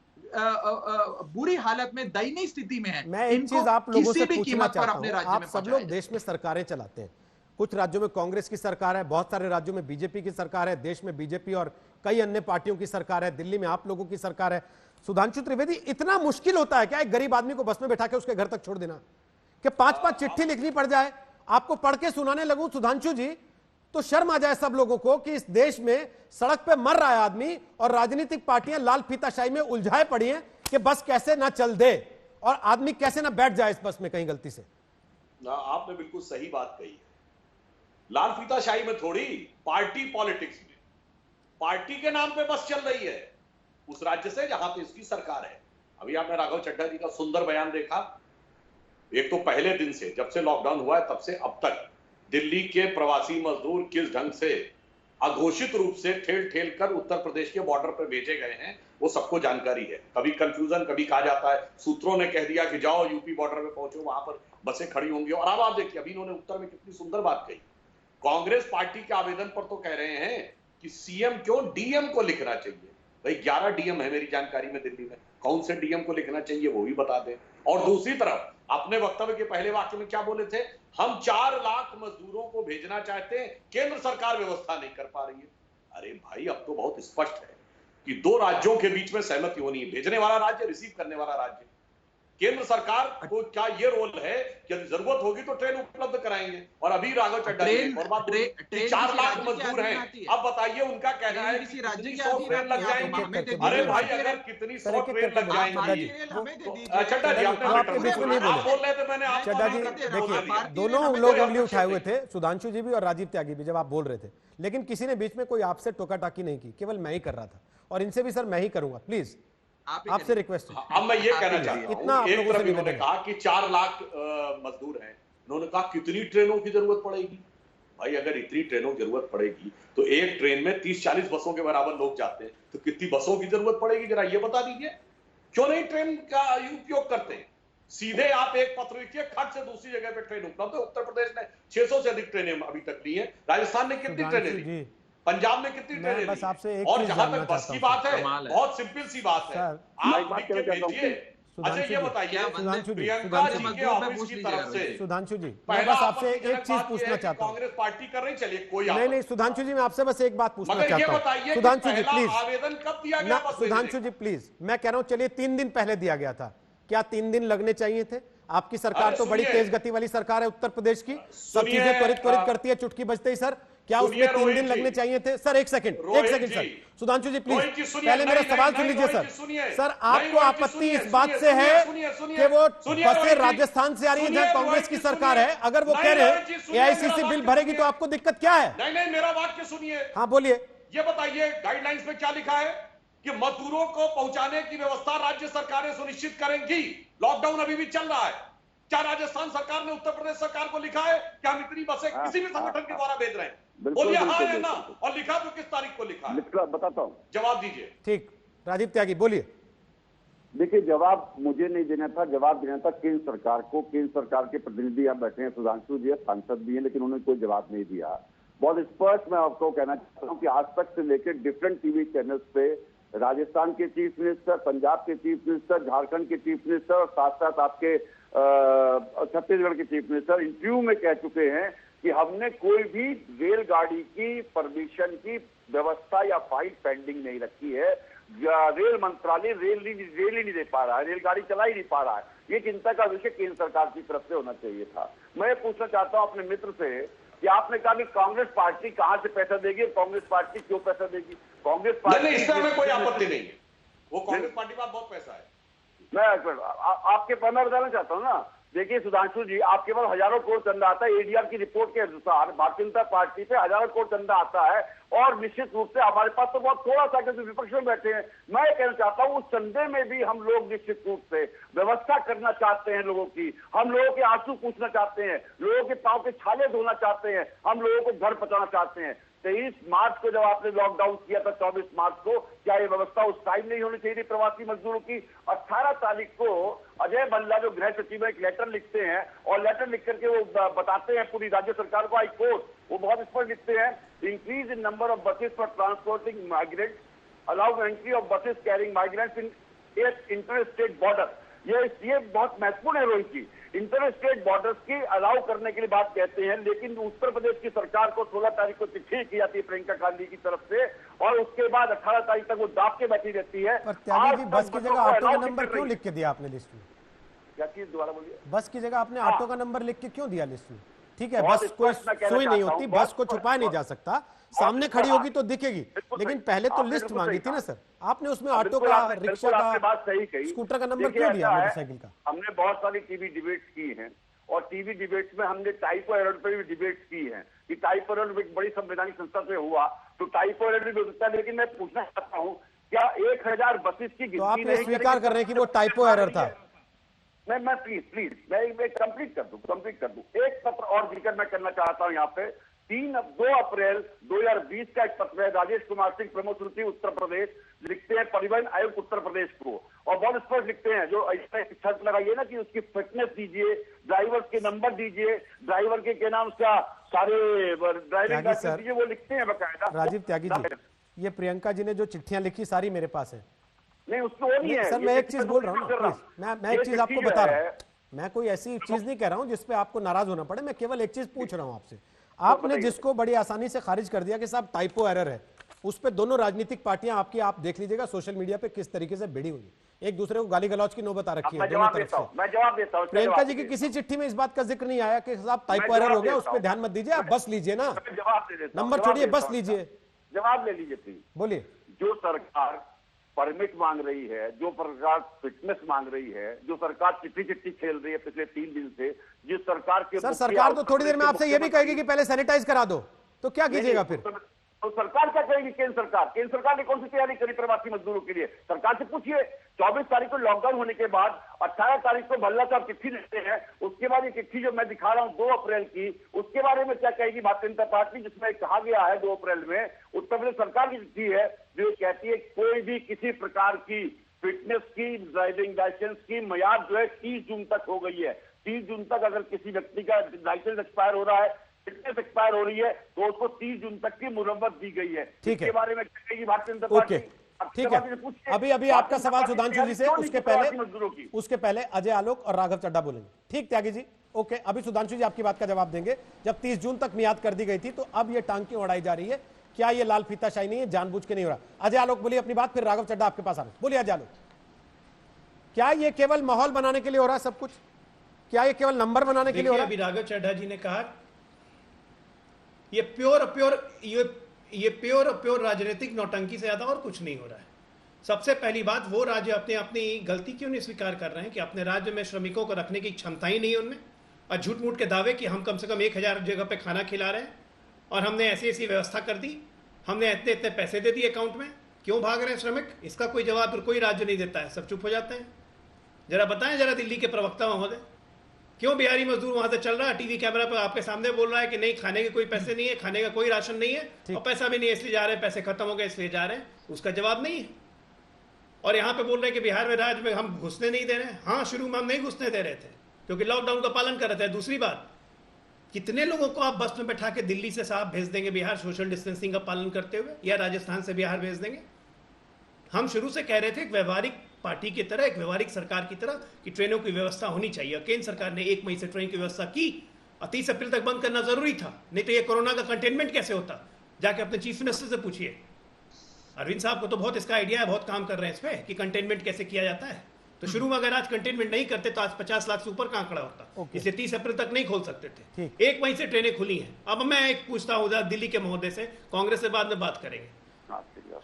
बुरी हालत में, दयनीय स्थिति में है, मैं एक चीज आप लोगों से पूछना चाहता हूं, आप सब लोग देश में सरकारें चलाते हैं, कुछ राज्यों में कांग्रेस की सरकार है, बहुत सारे राज्यों में बीजेपी की सरकार है, देश में बीजेपी और कई अन्य पार्टियों की सरकार है, दिल्ली में आप लोगों की सरकार है। सुधांशु त्रिवेदी, इतना मुश्किल होता है क्या एक गरीब आदमी को बस में बैठा के उसके घर तक छोड़ देना, कि 5-5 चिट्ठी लिखनी पड़ जाए? आपको पढ़ के सुनाने लगूं सुधांशु जी तो शर्म आ जाए सब लोगों को कि इस देश में सड़क पे मर रहा है आदमी और राजनीतिक पार्टियां लाल फीताशाही में उलझाए पड़ी हैं कि बस कैसे ना चल दे और आदमी कैसे ना बैठ जाए इस बस में कहीं गलती से। आपने बिल्कुल सही बात कही है। लाल फीताशाही में थोड़ी, पार्टी पॉलिटिक्स में, पार्टी के नाम पे बस चल रही है उस राज्य से जहां पे इसकी सरकार है। अभी आपने राघव चड्ढा जी का सुंदर बयान देखा। एक तो पहले दिन से, जब से लॉकडाउन हुआ है तब से अब तक दिल्ली के प्रवासी मजदूर किस ढंग से अघोषित रूप से ठेल ठेल कर उत्तर प्रदेश के बॉर्डर पर भेजे गए हैं, वो सबको जानकारी है। कभी कंफ्यूजन, कभी कहा जाता है सूत्रों ने कह दिया कि जाओ यूपी बॉर्डर पे पहुंचो, वहां पर बसें खड़ी होंगी। और अब आप देखिए, अभी इन्होंने उत्तर में कितनी सुंदर बात कही। कांग्रेस पार्टी के आवेदन पर तो कह रहे हैं कि सीएम क्यों डीएम को लिखना चाहिए। भाई 11 डीएम है मेरी जानकारी में दिल्ली में, कौन से डीएम को लिखना चाहिए वो भी बता दें। और दूसरी तरफ अपने वक्तव्य के पहले वाक्य में क्या बोले थे, हम 4 लाख मजदूरों को भेजना चाहते हैं, केंद्र सरकार व्यवस्था नहीं कर पा रही है। अरे भाई, अब तो बहुत स्पष्ट है कि 2 राज्यों के बीच में सहमति होनी है, भेजने वाला राज्य, रिसीव करने वाला राज्य। केंद्र सरकार को क्या ये रोल है कि यदि जरूरत होगी तो ट्रेन उपलब्ध कराएंगे। और अभी राघव चड्ढा जी और बात 4 लाख मजदूर हैं, अब बताइए उनका कहना है किसी राज्य की 100 ट्रेन लग जाएंगी। अरे भाई, अगर कितनी 100 ट्रेन लग जाएंगी, चड्ढा जी आपने बीच में नहीं बोल रहे थे, मैंने चड्ढा जी देखिए, दोनों लोग उंगली उठाए हुए थे, सुधांशु जी भी और राजीव त्यागी भी, जब आप बोल रहे थे, लेकिन किसी ने बीच में कोई आपसे टोका टाकी नहीं की, केवल मैं ही कर रहा था। और इनसे भी सर मैं ही करूंगा, प्लीज आपसे रिक्वेस्ट है। अब मैं ये कहना चाहता हूं, इतना आप लोगों से उन्होंने कहा कि 4 लाख मजदूर हैं, उन्होंने कहा कितनी ट्रेनों की जरूरत पड़ेगी। भाई अगर इतनी ट्रेनों की जरूरत पड़ेगी तो एक ट्रेन में 30-40 बसों के बराबर लोग जाते हैं, तो कितनी बसों की जरूरत पड़ेगी जरा ये बता दीजिए। क्यों नहीं ट्रेन का उपयोग करते हैं? सीधे आप एक पत्र लिखिए, खट से दूसरी जगह पे ट्रेन उपलब्ध है। उत्तर प्रदेश ने 600 से अधिक ट्रेनें अभी तक ली है। राजस्थान ने कितनी ट्रेनें ली, पंजाब में कितनी ट्रेनें ली? और जहां तक बस की बात है, बहुत सिंपल सी बात है, आप लिख के भेजिए। अच्छा ये बताइए, प्रियंका जी के ऑफिस की तरफ से, सुधांशु जी मैं बस आपसे एक चीज पूछना चाहता हूं। कांग्रेस पार्टी कर रही, चलिए कोई नहीं, सुधांशु जी मैं आपसे बस एक बात पूछना चाहता हूं। सुधांशु जी प्लीज, आवेदन कब दिया गया? सुधांशु जी प्लीज, मैं कह रहा हूं चलिए 3 दिन पहले दिया गया था, क्या 3 दिन लगने चाहिए थे? आपकी सरकार तो बड़ी तेज गति वाली सरकार है उत्तर प्रदेश की, सब चीजें त्वरित करती है चुटकी बजते ही। सर क्या उसमें 3 दिन लगने चाहिए थे? सर एक second sir, Sudhanshu ji please पहले मेरा सवाल सुन लीजिए सर। सर आपको आपत्ति इस बात से है कि वो बसें राजस्थान से आ रही है जहां कांग्रेस की सरकार है, अगर वो कह रहे हैं एआईसीसी बिल भरेगी तो आपको दिक्कत क्या है? नहीं, मेरा वाक्य सुनिए। हाँ बोलिए। ये बताइए गाइडलाइंस में क्या लिखा है कि मजदूरों को पहुंचाने की व्यवस्था राज्य सरकारें सुनिश्चित करेंगी। लॉकडाउन अभी भी चल रहा है, क्या राजस्थान सरकार ने उत्तर प्रदेश सरकार को लिखा है कि हम इतनी बसें किसी भी संगठन के द्वारा भेज रहे हैं? बोलिए हाँ या ना, और लिखा तो किस तारीख को लिखा है? बताता हूं, जवाब दीजिए। ठीक, राजीव त्यागी बोलिए। देखिए, जवाब मुझे नहीं देना था, जवाब देना था केंद्र सरकार को। केंद्र सरकार के प्रतिनिधि यहाँ बैठे हैं, सुधांशु जी है, सांसद भी हैं, लेकिन उन्होंने कोई जवाब नहीं दिया। बहुत स्पष्ट मैं आपको कहना चाहता हूँ कि आज तक से लेकर डिफरेंट टीवी चैनल्स पे राजस्थान के चीफ मिनिस्टर, पंजाब के चीफ मिनिस्टर, झारखंड के चीफ मिनिस्टर और साथ साथ आपके छत्तीसगढ़ के चीफ मिनिस्टर इंटरव्यू में कह चुके हैं कि हमने कोई भी रेलगाड़ी की परमिशन की व्यवस्था या फाइल पेंडिंग नहीं रखी है। रेल मंत्रालय रेल ही नहीं दे पा रहा है, रेलगाड़ी चला ही नहीं पा रहा है। ये चिंता का विषय केंद्र सरकार की तरफ से होना चाहिए था। मैं पूछना चाहता हूं अपने मित्र से कि आपने कहा कि कांग्रेस पार्टी कहां से पैसा देगी, कांग्रेस पार्टी क्यों पैसा देगी? कांग्रेस पार्टी, इसमें हमें कोई आपत्ति नहीं है, वो कांग्रेस पार्टी का बहुत पैसा है। मैं आपके पर मैं बताना चाहता हूँ ना, देखिए सुधांशु जी, आपके पास हजारों करोड़ चंदा आता है। एडीआर की रिपोर्ट के अनुसार भारतीय जनता पार्टी पे हजारों करोड़ चंदा आता है, और निश्चित रूप से हमारे पास तो बहुत थोड़ा सा, क्योंकि विपक्ष में बैठे हैं। मैं कहना चाहता हूँ उस चंदे में भी हम लोग निश्चित रूप से व्यवस्था करना चाहते हैं लोगों की, हम लोगों के आंसू पूछना चाहते हैं, लोगों के पांव के छाले धोना चाहते हैं, हम लोगों को घर पहुंचाना चाहते हैं। 23 मार्च को जब आपने लॉकडाउन किया था, 24 मार्च को, क्या ये व्यवस्था उस टाइम नहीं होनी चाहिए थी प्रवासी मजदूरों की? 18 तारीख को अजय भल्ला जो गृह सचिव एक लेटर लिखते हैं, और लेटर लिख करके वो बताते हैं पूरी राज्य सरकार को, हाई कोर्ट, वो बहुत स्पष्ट लिखते हैं, increase in number of buses for transporting migrants, allow entry of buses carrying migrants in inter state border. ये बहुत महत्वपूर्ण है रोहित जी। इंटर स्टेट बॉर्डर्स की अलाउ करने के लिए बात कहते हैं, लेकिन उत्तर प्रदेश की सरकार को 16 तारीख को चिट्ठी की जाती है प्रियंका गांधी की तरफ से, और उसके बाद 18 तारीख तक वो दाब के बैठी रहती है। आज बस की जगह ऑटो का नंबर क्यों लिख के दिया आपने लिस्ट में? क्या चीज दोबारा बोलिए? बस की जगह आपने ऑटो का नंबर लिख के क्यों दिया लिस्ट में? ठीक है, बस कोई सुई नहीं होती, बस को छुपाया नहीं जा सकता, सामने खड़ी होगी तो दिखेगी, लेकिन पहले तो लिस्ट मांगी थी ना सर आपने, उसमें ऑटो का, रिक्शा का, स्कूटर का नंबर क्यों दिया, मोटरसाइकिल का? हमने बहुत सारी टीवी डिबेट्स की हैं, और टीवी डिबेट्स में हमने टाइपो एरर पर भी डिबेट्स की हैं कि टाइपो एरर एक बड़ी संवैधानिक संस्था से हुआ तो टाइपो एरर भी हो सकता है। लेकिन मैं पूछना चाहता हूँ, क्या 1000 बसेस की गिनती, तो आपने स्वीकार कर रहे हैं कि वो टाइपो एरर था? मैं प्लीज मैं कंप्लीट कर दूं। एक पत्र और जिक्र मैं करना चाहता हूं यहाँ पे 2 अप्रैल 2020 का एक पत्र है, राजेश कुमार सिंह, प्रमुख समिति उत्तर प्रदेश, लिखते हैं परिवहन आयुक्त उत्तर प्रदेश को, और बहुत स्पष्ट लिखते हैं, जो ऐसा शर्त लगाइए ना कि उसकी फिटनेस दीजिए, ड्राइवर के नंबर दीजिए, ड्राइवर के क्या नाम उसका सारे ड्राइविंग लाइसेंस दीजिए, वो लिखते हैं बकायदा। राजीव त्यागी जी, ये प्रियंका जी ने जो चिट्ठियां लिखी सारी मेरे पास है। नहीं, उसमें वो नहीं है सर, मैं एक चीज बोल रहा हूँ, मैं एक चीज आपको बता रहा हूँ, मैं कोई ऐसी चीज नहीं कह रहा हूँ जिसपे आपको नाराज होना पड़े, मैं केवल एक चीज पूछ रहा हूँ आपसे। आपने जिसको बड़ी आसानी से खारिज कर दिया कि साहब टाइपो एरर है, उस पे दोनों राजनीतिक पार्टियां आपकी, आप देख लीजिएगा सोशल मीडिया पे किस तरीके से भिड़ी हुई, एक दूसरे को गाली गलौज की नौबत आ रखी है दोनों तरफ से। मैं जवाब देता हूं। प्रियंका जी की किसी चिट्ठी में इस बात का जिक्र नहीं आया कि साहब टाइपो एरर हो गया, उस पर ध्यान मत दीजिए, आप बस लीजिए ना, जवाब दे देता हूं, नंबर छोड़िए, बस लीजिए। जवाब ले लीजिए प्लीज। बोलिए। जो सरकार परमिट मांग रही है, जो सरकार फिटनेस मांग रही है, जो सरकार चिट्ठी खेल रही है पिछले 3 दिन से, जिस सरकार के सर, सरकार तो थोड़ी देर में आपसे ये भी कहेगी कि पहले सैनिटाइज करा दो, तो क्या कीजिएगा फिर? तो सरकार क्या करेगी? केंद्र सरकार ने कौन सी तैयारी करी प्रवासी मजदूरों के लिए? सरकार से पूछिए। 24 तारीख को लॉकडाउन होने के बाद 18 तारीख को भल्ला साहब चिट्ठी लिखते हैं, उसके बाद ये चिट्ठी जो मैं दिखा रहा हूं 2 अप्रैल की, उसके बारे में क्या कहेगी भारतीय जनता पार्टी, जिसमें कहा गया है 2 अप्रैल में उत्तर प्रदेश सरकार की चिट्ठी है जो कहती है कोई भी किसी प्रकार की फिटनेस की, ड्राइविंग लाइसेंस की मियाद जो है 30 जून तक हो गई है। 30 जून तक अगर किसी व्यक्ति का लाइसेंस एक्सपायर हो रहा है, फिटनेस एक्सपायर हो रही है, तो उसको 30 जून तक की मुहलत दी गई है। ठीक है, इसके बारे में कहेगी भारतीय जनता पार्टी। ठीक है, अभी आपका सवाल सुधांशु जी से, उसके पहले अजय आलोक और राघव चड्ढा बोलेंगे। ठीक त्यागी जी, ओके, अभी सुधांशु जी आपकी बात का जवाब देंगे। जब 30 जून तक मियाद कर दी गई थी, तो अब ये टांग क्यों उड़ाई जा रही है? क्या ये लाल फीताशाही नहीं है, जानबूझ के नहीं हो रहा? अजय आलोक बोलिए अपनी बात, फिर राघव चड्ढा आपके पास आ रहे। बोलिए अजय आलोक, क्या ये केवल माहौल बनाने के लिए हो रहा है सब कुछ? क्या ये केवल नंबर बनाने के लिए हो रहा है? अभी राघव चड्ढा जी ने कहा ये प्योर राजनीतिक नौटंकी से ज्यादा और कुछ नहीं हो रहा है। सबसे पहली बात, वो राज्य अपनी गलती क्यों नहीं स्वीकार कर रहे हैं कि अपने राज्य में श्रमिकों को रखने की क्षमता ही नहीं है उनमें, और झूठ मूठ के दावे कि हम कम से कम 1000 जगह पे खाना खिला रहे हैं और हमने ऐसी व्यवस्था कर दी, हमने इतने इतने पैसे दे दिए अकाउंट में। क्यों भाग रहे हैं श्रमिक? इसका कोई जवाब कोई राज्य नहीं देता है, सब चुप हो जाते हैं। जरा बताएं जरा दिल्ली के प्रवक्ता महोदय, क्यों बिहारी मजदूर वहां से चल रहा है, टीवी कैमरा पर आपके सामने बोल रहा है कि नहीं, खाने के कोई पैसे नहीं है, खाने का कोई राशन नहीं है, और पैसा भी नहीं है इसलिए जा रहे हैं, पैसे खत्म हो गए इसलिए जा रहे हैं, उसका जवाब नहीं है। और यहाँ पे बोल रहे हैं कि बिहार में राज्य में हम घुसने नहीं दे रहे हैं। हाँ, शुरू में हम नहीं घुसने दे रहे थे क्योंकि लॉकडाउन का पालन कर रहे थे। दूसरी बात, कितने लोगों को आप बस में बैठा के दिल्ली से साहब भेज देंगे बिहार सोशल डिस्टेंसिंग का पालन करते हुए, या राजस्थान से बिहार भेज देंगे? हम शुरू से कह रहे थे एक व्यवहारिक पार्टी की तरह, एक व्यवहारिक सरकार की तरह, कि ट्रेनों की व्यवस्था होनी चाहिए। केंद्र सरकार ने 1 मई से ट्रेन की व्यवस्था की और 30 अप्रैल तक बंद करना जरूरी था, नहीं तो ये कोरोना का कंटेनमेंट कैसे होता? जाके अपने चीफ मिनिस्टर से पूछिए। अरविंद साहब को तो बहुत इसका आइडिया है, बहुत काम कर रहे हैं इस पे कि कंटेनमेंट कैसे किया जाता है। तो शुरू में अगर आज कंटेनमेंट नहीं करते तो आज 50 लाख से ऊपर कहां खड़ा होता, इसलिए 30 अप्रैल तक नहीं खोल सकते थे। 1 मई से ट्रेनें खुली हैं। अब मैं एक पूछता हूं दिल्ली के महोदय से, कांग्रेस से बाद में बात करेंगे।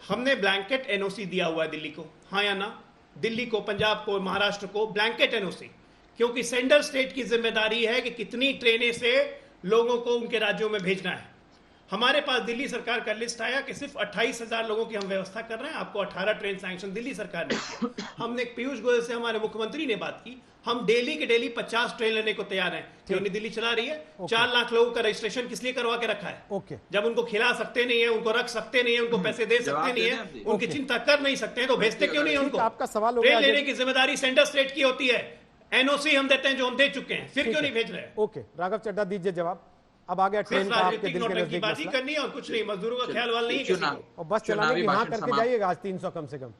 हमने ब्लैंकेट एनओसी दिया हुआ है दिल्ली को, हाँ या ना? दिल्ली को, पंजाब को, महाराष्ट्र को ब्लैंकेट एनओसी, क्योंकि सेंटर स्टेट की जिम्मेदारी है कि कितनी ट्रेनें से लोगों को उनके राज्यों में भेजना है। हमारे पास दिल्ली सरकार का लिस्ट आया कि सिर्फ 28,000 लोगों की हम व्यवस्था कर रहे हैं, आपको 18 ट्रेन सैंक्शन दिल्ली सरकार ने किया। हमने पीयूष गोयल से, हमारे मुख्यमंत्री ने बात की, हम डेली के डेली 50 ट्रेन लेने को तैयार हैं। क्यों नहीं दिल्ली चला रही है? 4 लाख लोगों का रजिस्ट्रेशन किस लिए करवा के रखा है? जब उनको खिला सकते नहीं है, उनको रख सकते नहीं है, उनको पैसे दे सकते नहीं है, उनकी चिंता कर नहीं सकते हैं, तो भेजते क्यों नहीं उनको? आपका सवाल ट्रेन लेने की जिम्मेदारी सेंटर स्टेट की होती है। एनओसी हम देते हैं जो हम दे चुके हैं, फिर क्यों नहीं भेज रहे? ओके, राघव चड्ढा दीजिए जवाब। अब आ गया ट्रेन का आपके दिल के नजदीक बात ही करनी है और कुछ नहीं, मजदूरों का ख्याल वाल नहीं है, और बस चलाने की हाँ करके जाइएगा आज 300 कम से कम।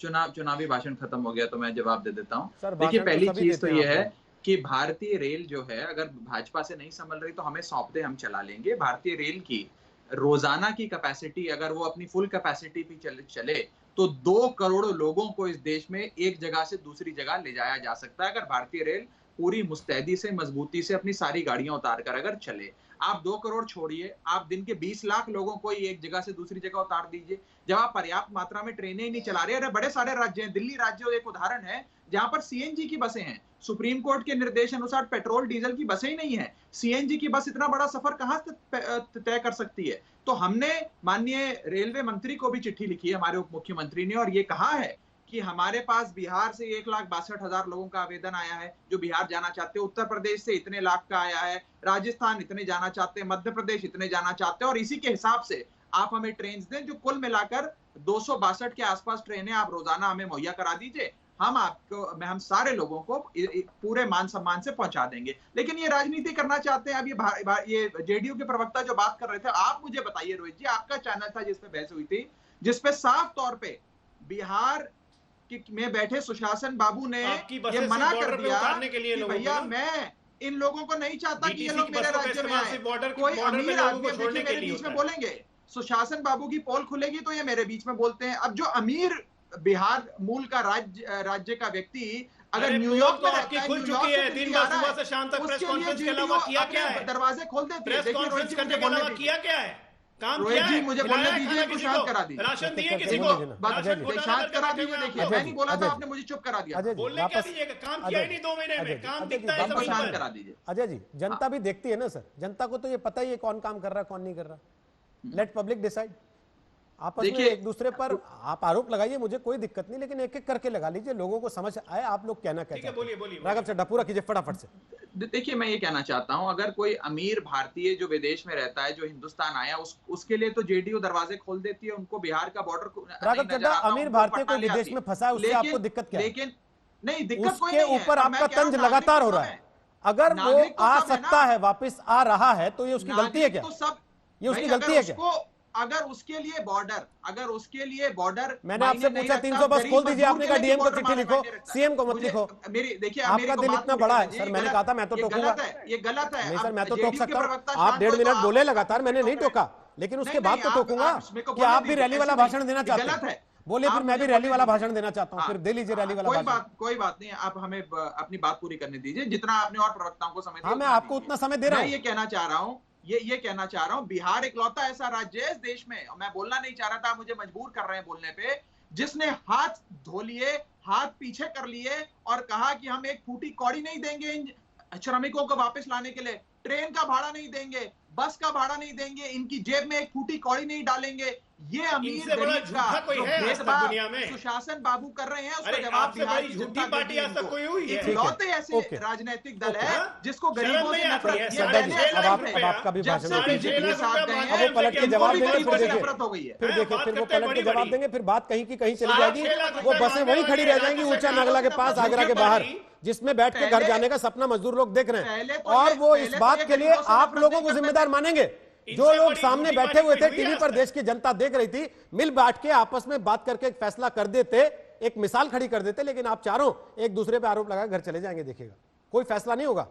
चुनावी भाषण खत्म हो गया तो मैं जवाब दे देता हूँ। देखिए, पहली चीज तो ये है कि भारतीय रेल जो है, अगर भाजपा से नहीं संभल रही तो हमें सौंप दे, हम चला लेंगे। भारतीय रेल की रोजाना की कैपेसिटी, अगर वो अपनी फुल कैपेसिटी पे चले तो 2 करोड़ लोगों को इस देश में एक जगह से दूसरी जगह ले जाया जा सकता है, अगर भारतीय रेल पूरी मुस्तैदी से, मजबूती से अपनी सारी गाड़ियां उतार कर अगर चले। आप 2 करोड़ छोड़िए, आप दिन के 20 लाख लोगों को ही एक जगह से दूसरी जगह उतार दीजिए। जब आप पर्याप्त मात्रा में ट्रेनें ही नहीं चला रहे, अरे बड़े सारे राज्य हैं, दिल्ली राज्य एक उदाहरण है जहां पर सीएनजी की बसें हैं। सुप्रीम कोर्ट के निर्देश अनुसार पेट्रोल डीजल की बसें ही नहीं है, सीएनजी की बस इतना बड़ा सफर कहां से तय कर सकती है? तो हमने माननीय रेलवे मंत्री को भी चिट्ठी लिखी है, हमारे उप मुख्यमंत्री ने, और ये कहा है कि हमारे पास बिहार से 1,62,000 लोगों का आवेदन आया है जो बिहार जाना चाहते हैं, उत्तर प्रदेश से इतने लाख का आया है, राजस्थान इतने जाना चाहते हैं, मध्य प्रदेश इतने जाना चाहते हैं, और इसी के हिसाब से आप हमें ट्रेन दें जो कुल मिलाकर 262 के आसपास ट्रेनें आप रोजाना हमें मुहैया करा दीजिए, हम सारे लोगों को पूरे मान सम्मान से पहुंचा देंगे। लेकिन ये राजनीति करना चाहते हैं। अब ये जेडीयू के प्रवक्ता जो बात कर रहे थे, आप मुझे बताइए रोहित जी, आपका चैनल था जिसपे बहस हुई थी, जिसपे साफ तौर पे बिहार में बैठे सुशासन बाबू ने ये मना कर दिया कि भैया मैं इन लोगों को नहीं चाहता कि ये लोग मेरे राज्य में आए। कोई अमीर आदमी मेरे बीच में बोलेंगे, सुशासन बाबू की पोल खुलेगी तो ये मेरे बीच में बोलते हैं। अब जो अमीर बिहार मूल का राज्य का व्यक्ति अगर न्यूयॉर्क में रहता है, खुल चुकी है, दिन भर सुबह से शाम तक प्रेस कॉन्फ्रेंस के अलावा किया क्या है? दरवाजे खोल देते हैं। प्रेस कॉन्फ्रेंस करने के अलावा किया क्या है? काम किया है? मुझे बोलने दीजिए, तो शांत करा दीजिए। राशन दिए किसी को? शांत करा दीजिए। देखिए मैं नहीं बोला था, आपने मुझे चुप करा दिया। बोलने क्या दीजिएगा? काम किया ही नहीं 2 महीने में, काम दिखता है। शांत करा दीजिए। अजय जी, जनता भी देखती है ना सर, जनता को तो ये पता ही है कौन काम कर रहा है कौन नहीं कर रहा। Let public decide. आपस में एक दूसरे पर आप आरोप लगाइए, मुझे कोई दिक्कत नहीं, लेकिन एक एक करके लगा लीजिए, लोगों को समझ आए आप लोग कहना क्या चाहते हैं। बोलिए। राघव चड्ढा पूरा कीजिए फटाफट से। देखिए मैं ये कहना चाहता हूं, अगर कोई अमीर भारतीय जो विदेश में रहता है, जो हिंदुस्तान आया, उसके लिए तो जेडीयू दरवाजे खोल देती है, उनको बिहार का बॉर्डर। राघव चड्ढा, अमीर भारतीय कोई विदेश में फंसा है, उससे आपको दिक्कत क्या है? लेकिन नहीं, दिक्कत कोई नहीं है, ऊपर आपका तंज लगातार हो रहा है। अगर वो आ सकता है, वापस आ रहा है, तो ये उसकी गलती है क्या? ये उसकी गलती है क्या? अगर उसके लिए बॉर्डर मैंने आपसे पूछा 300 बस खोल दीजिए, आपने कहा डीएम को चिट्ठी लिखो, सीएम को मत लिखो। देखिए आपका दिल इतना बड़ा है सर, मैंने कहा था मैं तो टोकूंगा। ये गलत है। नहीं सर, मैं तो टोक सकता हूँ। आप 1.5 मिनट बोले लगातार, मैंने नहीं टोका, लेकिन उसके बाद तो टोकूंगा कि आप भी रैली वाला भाषण देना चाहते हैं। बोले फिर मैं भी रैली वाला भाषण देना चाहता हूँ, फिर दे लीजिए रैली वाला भाषण। कोई बात नहीं, आप हमें अपनी बात पूरी करने दीजिए, जितना आपने और प्रवक्ताओं को समय दिया। हाँ, मैं आपको उतना समय दे रहा हूँ। ये कहना चाह रहा हूँ बिहार इकलौता ऐसा राज्य है इस देश में, मैं बोलना नहीं चाह रहा था, मुझे मजबूर कर रहे हैं बोलने पे, जिसने हाथ धो लिए, हाथ पीछे कर लिए और कहा कि हम एक फूटी कौड़ी नहीं देंगे इन श्रमिकों को वापस लाने के लिए, ट्रेन का भाड़ा नहीं देंगे, बस का भाड़ा नहीं देंगे, इनकी जेब में एक फूटी कौड़ी नहीं डालेंगे। ये अमीर गरीब का भेदभाव सुशासन बाबू कर रहे हैं, उसका जवाब बिहार की जनता पार्टी आज तक कोई हुई है। इकलौते ऐसे राजनीतिक दल है जिसको गरीबों से नफरत। अब आपका भी भाषण अब वो पलट के जवाब देंगे, फिर देखिए फिर वो पलट के जवाब देंगे, फिर बात कहीं की कहीं चली जाएगी, वो बसें वहीं खड़ी रह जाएंगी ऊंचा नागला के पास, आगरा के बाहर, जिसमें बैठ के घर जाने का सपना मजदूर लोग देख रहे हैं। और वो इस बात के लिए आप लोगों को जिम्मेदार मानेंगे। जो लोग सामने बैठे हुए थे टीवी पर, देश की जनता देख रही थी, मिल बैठ के आपस में बात करके एक फैसला कर देते, एक मिसाल खड़ी कर देते, लेकिन आप चारों एक दूसरे पे आरोप लगा घर चले जाएंगे। देखिएगा कोई फैसला नहीं होगा,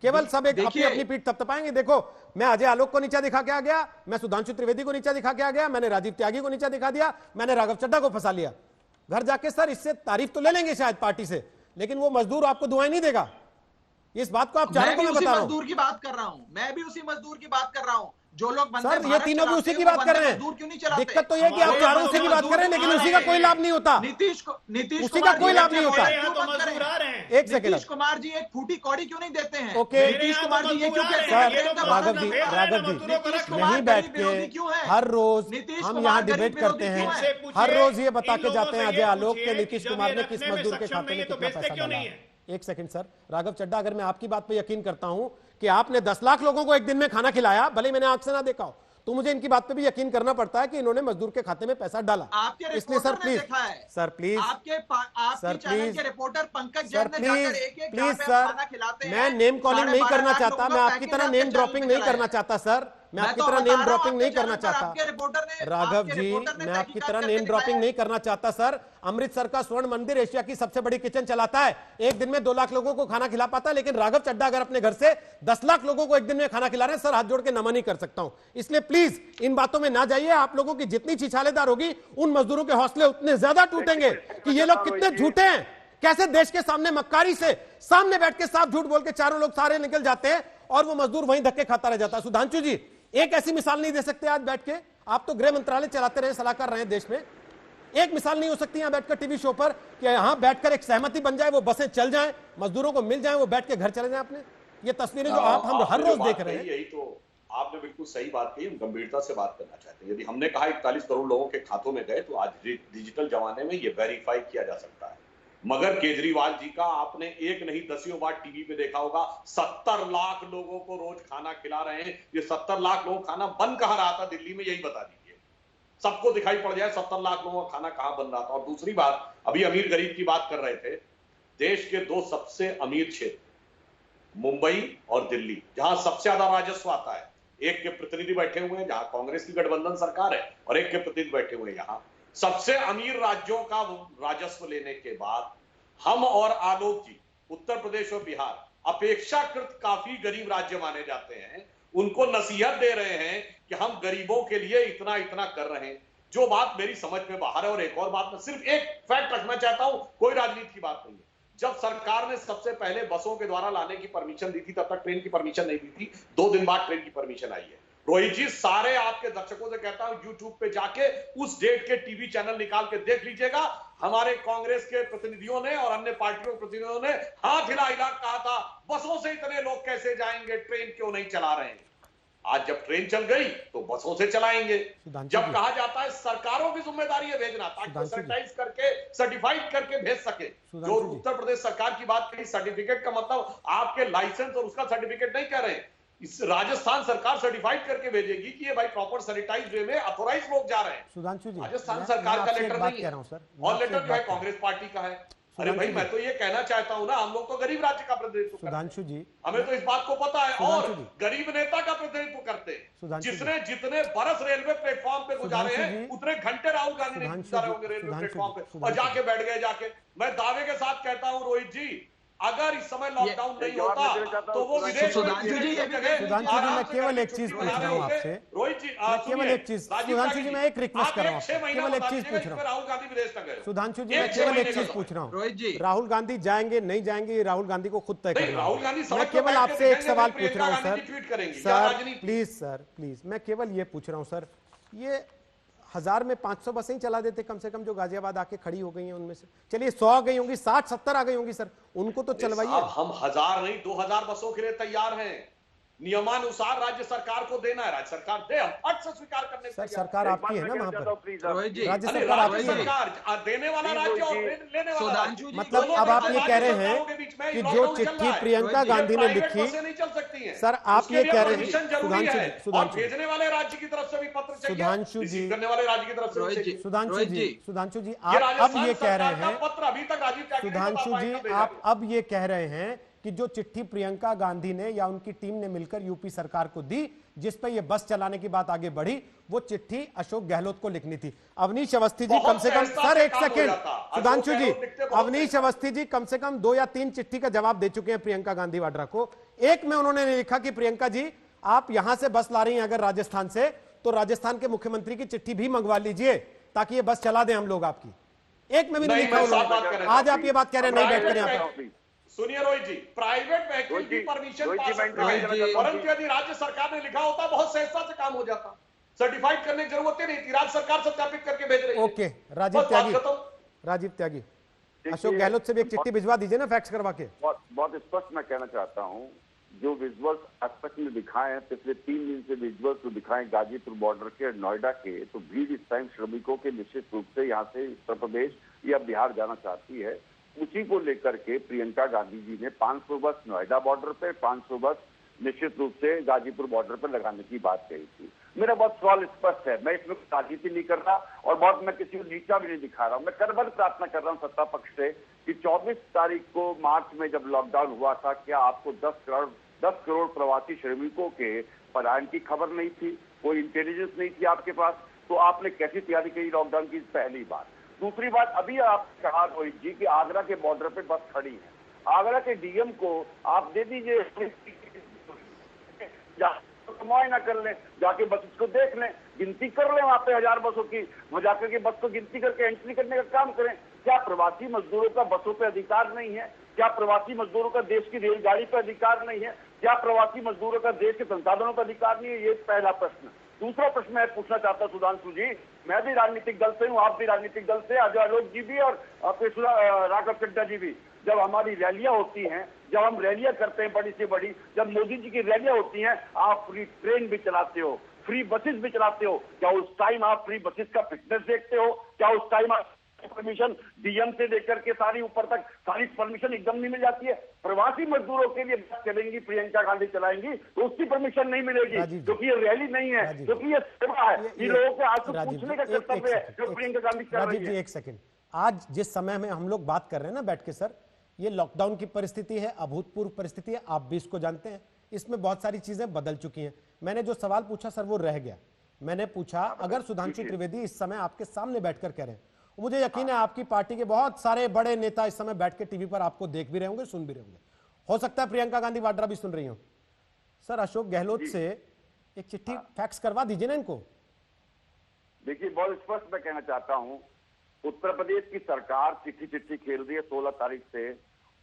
केवल सब एक अपनी अपनी पीठ थपथपाएंगे। देखो, मैं अजय आलोक को नीचा दिखा के आ गया, मैं सुधांशु त्रिवेदी को नीचा दिखा के आ गया, मैंने राजीव त्यागी को नीचा दिखा दिया, मैंने राघव चड्ढा को फंसा लिया। घर जाके सर इससे तारीफ तो ले लेंगे शायद पार्टी से, लेकिन वो मजदूर आपको दुआएं नहीं देगा। इस बात को आप चारों को मैं बता रहा हूं। मजदूर की बात कर रहा हूं, मैं भी उसी मजदूर की बात कर रहा हूं जो लोग सर, ये तीनों भी उसी की बात कर रहे हैं। दिक्कत तो ये कि आप चारों उसी की बात कर रहे हैं, लेकिन उसी का कोई लाभ नहीं होता। नीतीश उसी का कोई लाभ नहीं होता। एक सेकंड, नीतीश कुमार जी एक फूटी कौड़ी क्यों नहीं देते हैं? ओके, नीतीश कुमार जी ये क्यों कहते हैं? राघव जी नहीं बैठ के हर रोज हम यहाँ डिबेट करते हैं, हर रोज ये बता के जाते हैं अजय आलोक के नीतीश कुमार ने किस मजदूर के खाते में कितना पैसा डाला। एक सेकंड सर, राघव चड्ढा, अगर मैं आपकी बात पे यकीन करता हूं कि आपने 10 लाख लोगों को एक दिन में खाना खिलाया, भले मैंने आंख से ना देखा हो, तो मुझे इनकी बात पे भी यकीन करना पड़ता है कि इन्होंने मजदूर के खाते में पैसा डाला। इसलिए sir please sir reporter Pankaj please sir, मैं नेम कॉलिंग नहीं करना चाहता, मैं आपकी तरह नेम ड्रॉपिंग नहीं करना चाहता सर, मैं आपकी तरह नेम ड्रॉपिंग नहीं करना चाहता राघव जी, मैं आपकी तरह नेम ड्रॉपिंग नहीं करना चाहता सर। अमृतसर का स्वर्ण मंदिर एशिया की सबसे बड़ी किचन चलाता है, एक दिन में 2 लाख लोगों को खाना खिला पाता है, लेकिन राघव चड्ढा अगर अपने घर से 10 लाख लोगों को एक दिन में खाना खिला रहे हैं, सर हाथ जोड़ के नमन नहीं कर सकता हूं। इसलिए प्लीज इन बातों में ना जाइए। आप लोगों की जितनी छिछालेदार होगी, उन मजदूरों के हौसले उतने ज्यादा टूटेंगे कि ये लोग कितने झूठे हैं, कैसे देश के सामने मक्कारी से सामने बैठ के साफ झूठ बोल के चारों लोग सारे निकल जाते हैं और वो मजदूर वहीं धक्के खाता रह जाता है। सुधांशु जी, एक ऐसी मिसाल नहीं दे सकते आज बैठ के? आप तो गृह मंत्रालय चलाते रहे, सलाहकार रहे देश में, एक मिसाल नहीं हो सकती यहां बैठकर टीवी शो पर कि यहां बैठकर एक सहमति बन जाए, वो बसें चल जाएं, मजदूरों को मिल जाए, वो बैठ के घर चले जाएं अपने? ये तस्वीरें जो आप हम हर रोज देख रहे हैं, यही तो आपने बिल्कुल सही बात कही, हम गंभीरता से बात करना चाहते हैं। यदि हमने कहा 41 करोड़ लोगों के खातों में गए, तो आज डिजिटल जमाने में ये वेरीफाई किया जा सकता है। मगर केजरीवाल जी का आपने एक नहीं दसियों बार टीवी पे देखा होगा, 70 लाख लोगों को रोज खाना खिला रहे हैं। ये 70 लाख लोगों खाना बन कहां रहा था दिल्ली में, यही बता दीजिए। सबको दिखाई पड़ जाए 70 लाख लोगों का खाना कहां बन रहा था। और दूसरी बात, अभी अमीर गरीब की बात कर रहे थे, देश के 2 सबसे अमीर क्षेत्र मुंबई और दिल्ली, जहां सबसे ज्यादा राजस्व आता है, एक के प्रतिनिधि बैठे हुए हैं जहां कांग्रेस की गठबंधन सरकार है, और एक के प्रतिनिधि बैठे हुए हैं यहां। सबसे अमीर राज्यों का राजस्व लेने के बाद हम और आलोक जी, उत्तर प्रदेश और बिहार अपेक्षाकृत काफी गरीब राज्य माने जाते हैं, उनको नसीहत दे रहे हैं कि हम गरीबों के लिए इतना इतना कर रहे हैं, जो बात मेरी समझ में बाहर है। और एक और बात, मैं सिर्फ एक फैक्ट रखना चाहता हूं, कोई राजनीति की बात नहीं है। जब सरकार ने सबसे पहले बसों के द्वारा लाने की परमिशन दी थी, तब तक ट्रेन की परमिशन नहीं दी थी। 2 दिन बाद ट्रेन की परमिशन आई है। रोहित जी, सारे आपके दर्शकों से कहता हूं, यूट्यूब पे जाके उस डेट के टीवी चैनल निकाल के देख लीजिएगा। हमारे कांग्रेस के प्रतिनिधियों ने और अन्य पार्टियों के प्रतिनिधियों ने हाथ हिला हिला कहा था, बसों से इतने लोग कैसे जाएंगे, ट्रेन क्यों नहीं चला रहे हैं। आज जब ट्रेन चल गई तो बसों से चलाएंगे। जब कहा जाता है सरकारों की जिम्मेदारी है भेजना, ताकि सैनिटाइज करके सर्टिफाइड करके भेज सके। जो उत्तर प्रदेश सरकार की बात कही, सर्टिफिकेट का मतलब आपके लाइसेंस और उसका सर्टिफिकेट नहीं कह रहे हैं। इस राजस्थान सरकार सर्टिफाइड करके भेजेगी कि ये भाई प्रॉपर सैनिटाइज वे में ऑथोराइज लोग जा रहे हैं। सुधांशु जी, राजस्थान सरकार का लेटर नहीं है, और लेटर जो है कांग्रेस पार्टी का है। अरे भाई, मैं तो ये कहना चाहता हूं ना, हम लोग तो गरीब राज्य का प्रतिनिधित्व करते हैं। सुधांशु जी, हमें तो इस बात को पता है, और गरीब नेता का प्रतिनिधित्व करते हैं। जिसने जितने बरस रेलवे प्लेटफॉर्म पे गुजारे हैं, उतने घंटे राहुल गांधी ने गुजारे होंगे रेलवे प्लेटफॉर्म पे, और जाके बैठ गए जाके। मैं दावे के साथ कहता हूं रोहित जी, अगर इस समय लॉकडाउन नहीं होता तो वो विदेश सुधांशु जी, मैं केवल एक चीज पूछ रहा हूँ आपसे, रोहित जी, केवल एक चीज, सुधांशु जी, मैं एक रिक्वेस्ट कर रहा हूँ, केवल एक चीज पूछ रहा हूँ। राहुल गांधी विदेश तक गए। सुधांशु जी, मैं केवल एक चीज पूछ रहा हूँ, रोहित जी, राहुल गांधी जाएंगे नहीं जाएंगे, राहुल गांधी को खुद तय करना। राहुल गांधी, मैं केवल आपसे एक सवाल पूछ रहा हूँ सर, प्लीज सर, प्लीज, मैं केवल ये पूछ रहा हूँ सर, ये 1000 में 500 बसें ही चला देते कम से कम, जो गाजियाबाद आके खड़ी हो गई हैं उनमें से। चलिए 100 आ गई होंगी, 60-70 आ गई होंगी सर, उनको तो चलवाइए। हम 1000 नहीं 2000 बसों के लिए तैयार हैं। नियमानुसार राज्य सरकार को देना है, राज्य सरकार दे, हम फट से स्वीकार करने सर, सरकार आपकी है ना वहां पर, राज्य सरकार आपकी है, देने वाला राज्य और लेने वाला राज्य। मतलब अब आप ये कह रहे हैं कि जो चिट्ठी प्रियंका गांधी ने लिखी, सर आप ये कह रहे हैं, भेजने वाले राज्य की तरफ से भी पत्र चाहिए, सुधांशु जी, करने वाले राज्य की तरफ से। सुधांशु जी, आप अब ये कह रहे हैं, पत्र अभी तक राजीव, सुधांशु जी, आप अब ये कह रहे हैं कि जो चिट्ठी प्रियंका गांधी ने या उनकी टीम ने मिलकर यूपी सरकार को दी, जिस पर ये बस चलाने की बात आगे बढ़ी, वो चिट्ठी अशोक गहलोत को लिखनी थी। अवनीश अवस्थी जी कम से कम, सर एक सेकेंड, सुधांशु जी, अवनीश अवस्थी जी कम से कम 2 या 3 चिट्ठी का जवाब दे चुके हैं प्रियंका गांधी वाड्रा को। एक में उन्होंने लिखा कि प्रियंका जी, आप यहां से बस ला रही हैं अगर राजस्थान से, तो राजस्थान के मुख्यमंत्री की चिट्ठी भी मंगवा लीजिए ताकि ये बस चला दें हम लोग आपकी। एक में भी नहीं लिखा। आज आप ये बात कह रहे हैं, नहीं बैठ कर यहाँ पे। सुनिए रोहित जी, प्राइवेट व्हीकल की परमिशन पा सकता है, परंतु यदि राज्य सरकार ने लिखा होता बहुत सहजता से काम हो जाता, सर्टिफाइड करने की जरूरत ही नहीं थी, राज्य सरकार सत्यापित करके भेज रही है। ओके, राजीव त्यागी, अशोक गहलोत से भी एक चिट्ठी भिजवा दीजिए ना, फैक्स करवा के। बहुत स्पष्ट मैं कहना चाहता हूँ, जो विजुअल्स आज तक में दिखाए हैं, पिछले 3 दिन से विजुअल्स जो दिखाए गाजीपुर बॉर्डर के, नोएडा के, तो भीड़ इस टाइम श्रमिकों के निश्चित रूप से यहाँ से उत्तर प्रदेश या बिहार जाना चाहती है। उसी को लेकर के प्रियंका गांधी जी ने 500 बस नोएडा बॉर्डर पे, 500 बस निश्चित रूप से गाजीपुर बॉर्डर पर लगाने की बात कही थी। मेरा बहुत सवाल स्पष्ट है, मैं इसमें राजनीति नहीं कर रहा और बहुत मैं किसी को नीचा भी नहीं दिखा रहा हूँ। मैं करबद्ध प्रार्थना कर रहा हूँ सत्ता पक्ष से कि 24 तारीख को मार्च में जब लॉकडाउन हुआ था, क्या आपको 10 करोड़ प्रवासी श्रमिकों के पलायन की खबर नहीं थी, कोई इंटेलिजेंस नहीं थी आपके पास? तो आपने कैसी तैयारी की लॉकडाउन की? पहली बात। दूसरी बात, अभी आप कहा रोहित जी कि आगरा के बॉर्डर पे बस खड़ी है, आगरा के डीएम को आप दे दीजिए, मुआयना कर लें, जाके बस को देख लें, गिनती कर लें वहां पे 1000 बसों की, वो जाकर के बस को गिनती करके एंट्री करने का काम करें। क्या प्रवासी मजदूरों का बसों पे अधिकार नहीं है? क्या प्रवासी मजदूरों का देश की रेलगाड़ी पर अधिकार नहीं है? क्या प्रवासी मजदूरों का देश के संसाधनों पर अधिकार नहीं है? ये पहला प्रश्न। दूसरा प्रश्न मैं पूछना चाहता हूं सुधांशु जी, मैं भी राजनीतिक दल से हूं, आप भी राजनीतिक दल से, अजय आलोक जी भी और राघव चड्डा जी भी। जब हमारी रैलियां होती हैं, जब हम रैलियां करते हैं बड़ी से बड़ी, जब मोदी जी की रैलियां होती हैं, आप फ्री ट्रेन भी चलाते हो, फ्री बसेस भी चलाते हो, क्या उस टाइम आप फ्री बसेस का फिटनेस देखते हो? क्या उस टाइम आप परमिशन डीएम से लेकर के सारी ऊपर तक सारी परमिशन एकदम नहीं मिल जाती है? प्रवासी मजदूरों के लिए बस चलेंगी, प्रियंका गांधी चलाएंगी तो उसकी परमिशन नहीं मिलेगी, क्योंकि ये रैली नहीं है, क्योंकि ये सेवा है। इन लोगों के आज तो पूछने का कर्तव्य है जो प्रियंका गांधी कर रही है। एक सेकंड, आज जिस समय में हम लोग बात कर रहे हैं ना बैठ के सर, ये लॉकडाउन की परिस्थिति है, अभूतपूर्व परिस्थिति है, आप भी इसको जानते हैं। इसमें बहुत सारी चीजें बदल चुकी हैं। मैंने जो सवाल पूछा सर वो रह गया। मैंने पूछा अगर सुधांशु त्रिवेदी इस समय आपके सामने बैठकर कह रहे हैं, मुझे यकीन है आपकी पार्टी के बहुत सारे बड़े नेता इस समय बैठ के टीवी पर आपको देख भी रहे होंगे, सुन भी रहे होंगे, हो सकता है प्रियंका गांधी वाड्रा भी सुन रही हो। सर अशोक गहलोत से एक चिट्ठी फैक्स करवा दीजिए ना इनको। देखिए बहुत स्पष्ट मैं कहना चाहता हूं, उत्तर प्रदेश की सरकार चिट्ठी खेल रही है 16 तारीख से।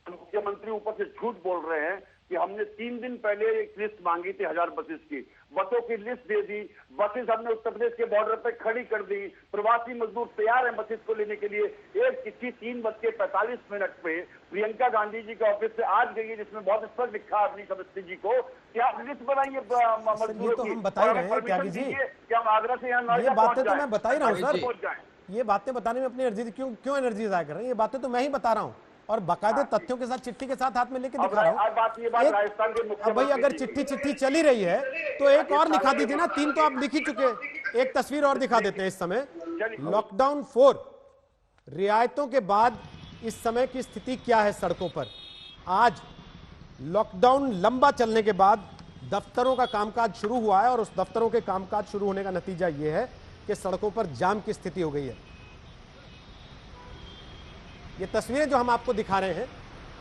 मुख्यमंत्री ऊपर से झूठ बोल रहे हैं कि हमने 3 दिन पहले एक लिस्ट मांगी थी 1000 बसेस की, बसों की लिस्ट दे दी, बसेस हमने उत्तर प्रदेश के बॉर्डर पर खड़ी कर दी, प्रवासी मजदूर तैयार हैं बसेस को लेने के लिए। एक चिट्ठी 3:45 पे प्रियंका गांधी जी के ऑफिस से आज गई है, जिसमें बहुत स्पष्ट लिखा है अपनी सदस्य जी को कि आप लिस्ट बनाइए मजदूरों तो की, हम बता ही रहे हैं त्यागी जी, कि हम आगरा से यहाँ ये बातें तो मैं बता ही रहा हूँ सर, पहुंच जाए। ये बातें बताने में अपनी एनर्जी क्यों एनर्जी जाया कर रहे हैं? ये बातें तो मैं ही बता रहा हूँ और बाकायदे तथ्यों के साथ चिट्ठी के साथ हाथ में लेके दिखा रहा हूँ। अब भाई अगर चिट्ठी चली रही है तो एक और दिखा दीजिए ना, 3 तो आप लिख ही चुके, एक तस्वीर और दिखा देते हैं। इस समय लॉकडाउन 4 रियायतों के बाद इस समय की स्थिति क्या है सड़कों पर? आज लॉकडाउन लंबा चलने के बाद दफ्तरों का कामकाज शुरू हुआ है और उस दफ्तरों के कामकाज शुरू होने का नतीजा यह है कि सड़कों पर जाम की स्थिति हो गई है। ये तस्वीरें जो हम आपको दिखा रहे हैं,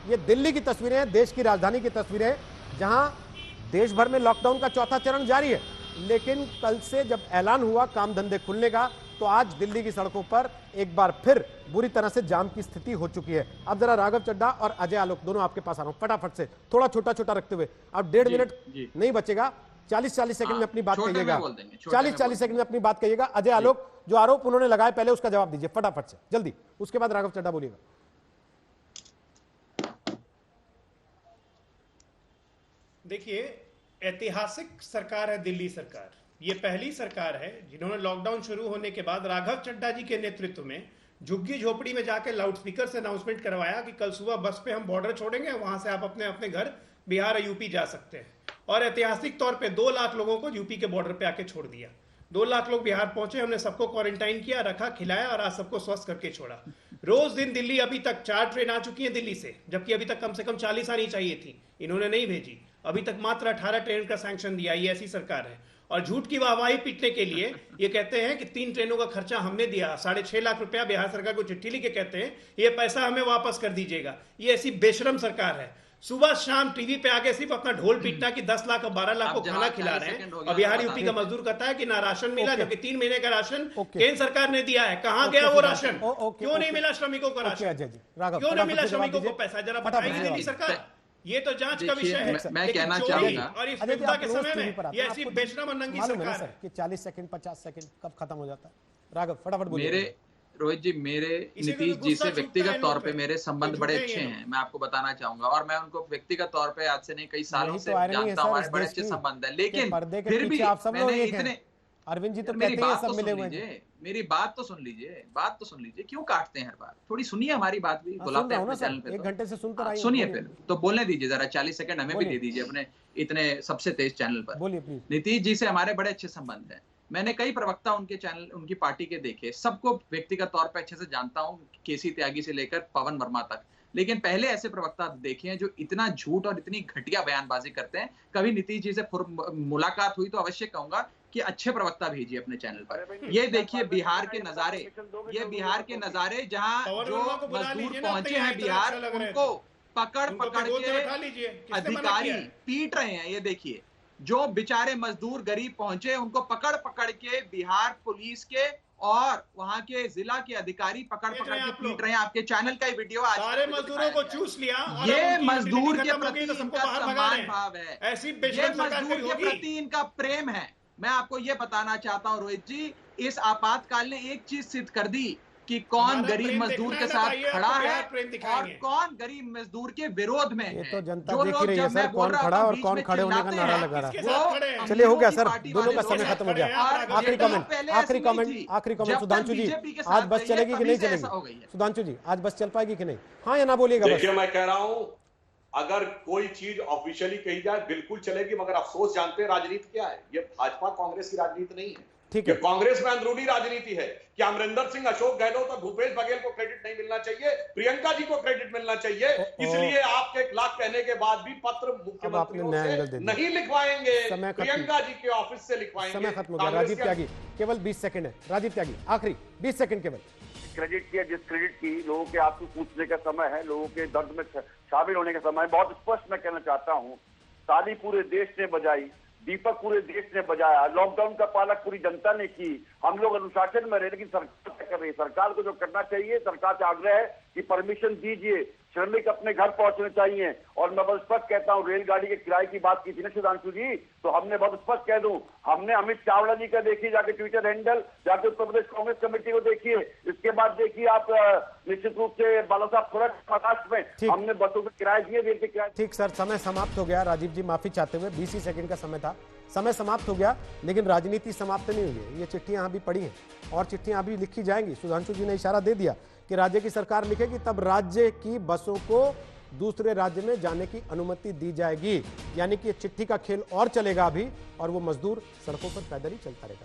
ये दिल्ली की तस्वीरें हैं, देश की राजधानी की तस्वीरें हैं, जहां देश भर में लॉकडाउन का चौथा चरण जारी है। लेकिन कल से जब ऐलान हुआ काम धंधे खुलने का, तो आज दिल्ली की सड़कों पर एक बार फिर बुरी तरह से जाम की स्थिति हो चुकी है। अब जरा राघव चड्ढा और अजय आलोक दोनों आपके पास आ रहा हूं, फटाफट से थोड़ा छोटा रखते हुए। अब 1.5 मिनट नहीं बचेगा, 40 सेकंड में अपनी बात कहिएगा, 40 सेकंड में अपनी बात कहिएगा। अजय आलोक, जो आरोप उन्होंने लगाए पहले उसका जवाब दीजिए फटाफट से, जल्दी, उसके बाद राघव चड्ढा बोलिएगा। देखिए, ऐतिहासिक सरकार है दिल्ली सरकार। ये पहली सरकार है जिन्होंने लॉकडाउन शुरू होने के बाद राघव चड्ढा जी के नेतृत्व में झुग्गी झोपड़ी में जाकर लाउडस्पीकर से अनाउंसमेंट करवाया कि कल सुबह बस पे हम बॉर्डर छोड़ेंगे, वहां से आप अपने अपने घर बिहार और यूपी जा सकते हैं। और ऐतिहासिक तौर पे 2 लाख लोगों को यूपी के बॉर्डर पे आके छोड़ दिया। 2 लाख लोग बिहार पहुंचे, हमने सबको क्वारंटाइन किया, रखा, खिलाया और आज सबको स्वस्थ करके छोड़ा। रोज दिन दिल्ली अभी तक 4 ट्रेन आ चुकी है दिल्ली से, जबकि अभी तक कम से कम 40 आनी चाहिए थी, इन्होंने नहीं भेजी। अभी तक मात्र 18 ट्रेन का सैंक्शन दिया। ये ऐसी सरकार है। और झूठ की वाहवाही पीटने के लिए ये कहते हैं कि 3 ट्रेनों का खर्चा हमने दिया, 6.5 लाख रुपया बिहार सरकार को चिट्ठी लिख के कहते हैं ये पैसा हमें वापस कर दीजिएगा। ये ऐसी बेशरम सरकार है। सुबह शाम टीवी पे आके सिर्फ अपना ढोल पीटना कि 10 लाख और 12 लाख को खाना खिला रहे हैं, और बिहार यूपी का मजदूर कहता है कि ना राशन मिला, जबकि 3 महीने का राशन केंद्र सरकार ने दिया है। कहाँ गया वो राशन? क्यों नहीं मिला श्रमिकों को राशन? क्यों नहीं मिला श्रमिकों को पैसा? जरा बताइए दिल्ली सरकार, ये तो जांच का विषय है। मैं कहना चाहूंगा और इस विपदा के समय में ये ऐसी बेशरम और नंगी सरकार है कि 40 सेकंड 50 सेकंड कब खत्म हो जाता है। राघव फटाफट बोलिए। मेरे रोहित जी, मेरे नीतीश जी से व्यक्तिगत तौर पे मेरे संबंध बड़े अच्छे हैं, मैं आपको बताना चाहूंगा। और मैं उनको व्यक्तिगत तौर पे आज से नहीं कई सालों से जानता हूँ, हमारे बड़े अच्छे संबंध है। लेकिन फिर भी मैंने इतने, अरविंद जी तो मेरी कहते हैं बात सब तो मिले सुन हुए लीजिए, मेरी बात तो सुन लीजिए, क्यों काटते हैं हर बार? थोड़ी सुनिए हमारी बात भी, बुलाते हैं अपने चैनल पे। 1 घंटे से सुनते रहिए, सुनिए फिर तो बोलने दीजिए जरा, 40 सेकंड हमें भी दे दीजिए अपने इतने सबसे तेज चैनल पर। बोलिए प्लीज। नीतीश जी से हमारे बड़े अच्छे संबंध हैं। मैंने कई प्रवक्ता उनके चैनल, उनकी पार्टी के देखे, सबको व्यक्तिगत तौर पे अच्छे से जानता हूँ, केसी त्यागी से लेकर पवन वर्मा तक। लेकिन पहले ऐसे प्रवक्ता देखे हैं जो इतना झूठ और इतनी घटिया बयानबाजी करते हैं। कभी नीतीश जी से मुलाकात हुई तो अवश्य कहूंगा कि अच्छे प्रवक्ता भेजिए अपने चैनल पर। ये देखिए बिहार के नजारे, ये बिहार के नजारे जहां जो मजदूर पहुंचे हैं बिहार, उनको पकड़ के अधिकारी पीट रहे हैं। ये देखिए, जो बेचारे मजदूर गरीब पहुंचे उनको पकड़ के बिहार पुलिस के और वहां के जिला के अधिकारी पकड़ के पीट रहे हैं। आपके चैनल का ही वीडियो आज सारे मजदूरों को चूस लिया। ये मजदूर के प्रति इनका सम्मान भाव है, ये मजदूर के प्रति इनका प्रेम है। मैं आपको ये बताना चाहता हूं रोहित जी, इस आपातकाल ने एक चीज सिद्ध कर दी कि कौन हमारा गरीब प्रेम मजदूर के दिखाना साथ बताइए, खड़ा आपको है क्या प्रेम और दिखाएंगे? कौन गरीब मजदूर के विरोध में ये है। तो जनता जो देख ही लोग रही है जब सर, मैं बोल कौन रहा खड़ा था और बीच कौन में खड़े होने का चिल्लाते नारा हैं, लगा रहा किसके है। साथ खड़े हैं? चलिए हो गया सर, पार्टी दोनों का वाले समय लोग खत्म हो गया। हैं। आखिरी जेडीयू कमेंट, पहले आखिरी ऐसी नहीं कमेंट, थी। आखिरी कमेंट जब तक सुधांशु जी, बीजेपी के आज साथ बस गई है, चलेगी कि तभी नहीं से ऐसा चलेगी? हो गई है। सुधांशु जी, आज बस चल पाएगी कि नहीं? हाँ या ना बोलिएगा बस। देखिए, मैं कह रहा हूं, अगर कोई चीज ऑफिशियली कही जाए बिल्कुल चलेगी, मगर अफसोस जानते हैं राजनीति क्या है। ये भाजपा कांग्रेस की राजनीति नहीं है, ठीक ये है। कांग्रेस में अंदरूनी राजनीति है कि अमरिंदर सिंह, अशोक गहलोत और भूपेश बघेल को क्रेडिट नहीं मिलना चाहिए, प्रियंका जी को क्रेडिट मिलना चाहिए। इसलिए आपके 1 लाख कहने के बाद भी पत्र मुख्यमंत्रियों नया एंगल दे से दिया। नहीं लिखवाएंगे, समय खत्म। प्रियंका जी के ऑफिस से लिखवाएंगे। समय खत्म हो गया। राजीव त्यागी, केवल 20 सेकंड है। राजीव त्यागी, आखिरी 20 सेकंड केवल। क्रेडिट की, डिस्क्रेडिट की, लोगों के आंसू पूछने का समय है, लोगों के दर्द में शामिल होने का समय है। बहुत स्पष्ट मैं कहना चाहता हूं, ताली पूरे देश ने बजाई, दीपक पूरे देश ने बजाया, लॉकडाउन का पालन पूरी जनता ने की, हम लोग अनुशासन में रहे, लेकिन सरकार क्या कर रही है? सरकार को जो करना चाहिए, सरकार से आग्रह है कि परमिशन दीजिए, श्रमिक अपने घर पहुंचने चाहिए। और मैं बहुत स्पष्ट कहता हूं, रेलगाड़ी के किराए की बात की थी ना सुधांशु जी, तो हमने बहुत स्पष्ट कह दूं, हमने अमित चावड़ा जी का देखिए जाके ट्विटर हैंडल, जाके उत्तर प्रदेश कांग्रेस कमेटी को देखिए, इसके बाद देखिए आप निश्चित रूप से बाला साहब थोड़ा महाराष्ट्र में हमने बसों के किराए दिए, रेल के किराए। ठीक सर, समय समाप्त हो गया। राजीव जी माफी चाहते हुए 20 ही सेकंड का समय था, समय समाप्त हो गया, लेकिन राजनीति समाप्त नहीं हुई है। ये चिट्ठियां अभी पड़ी हैं और चिट्ठियां अभी लिखी जाएंगी। सुधांशु जी ने इशारा दे दिया कि राज्य की सरकार लिखेगी, तब राज्य की बसों को दूसरे राज्य में जाने की अनुमति दी जाएगी। यानी कि ये चिट्ठी का खेल और चलेगा अभी, और वो मजदूर सड़कों पर पैदल ही चलता रहेगा।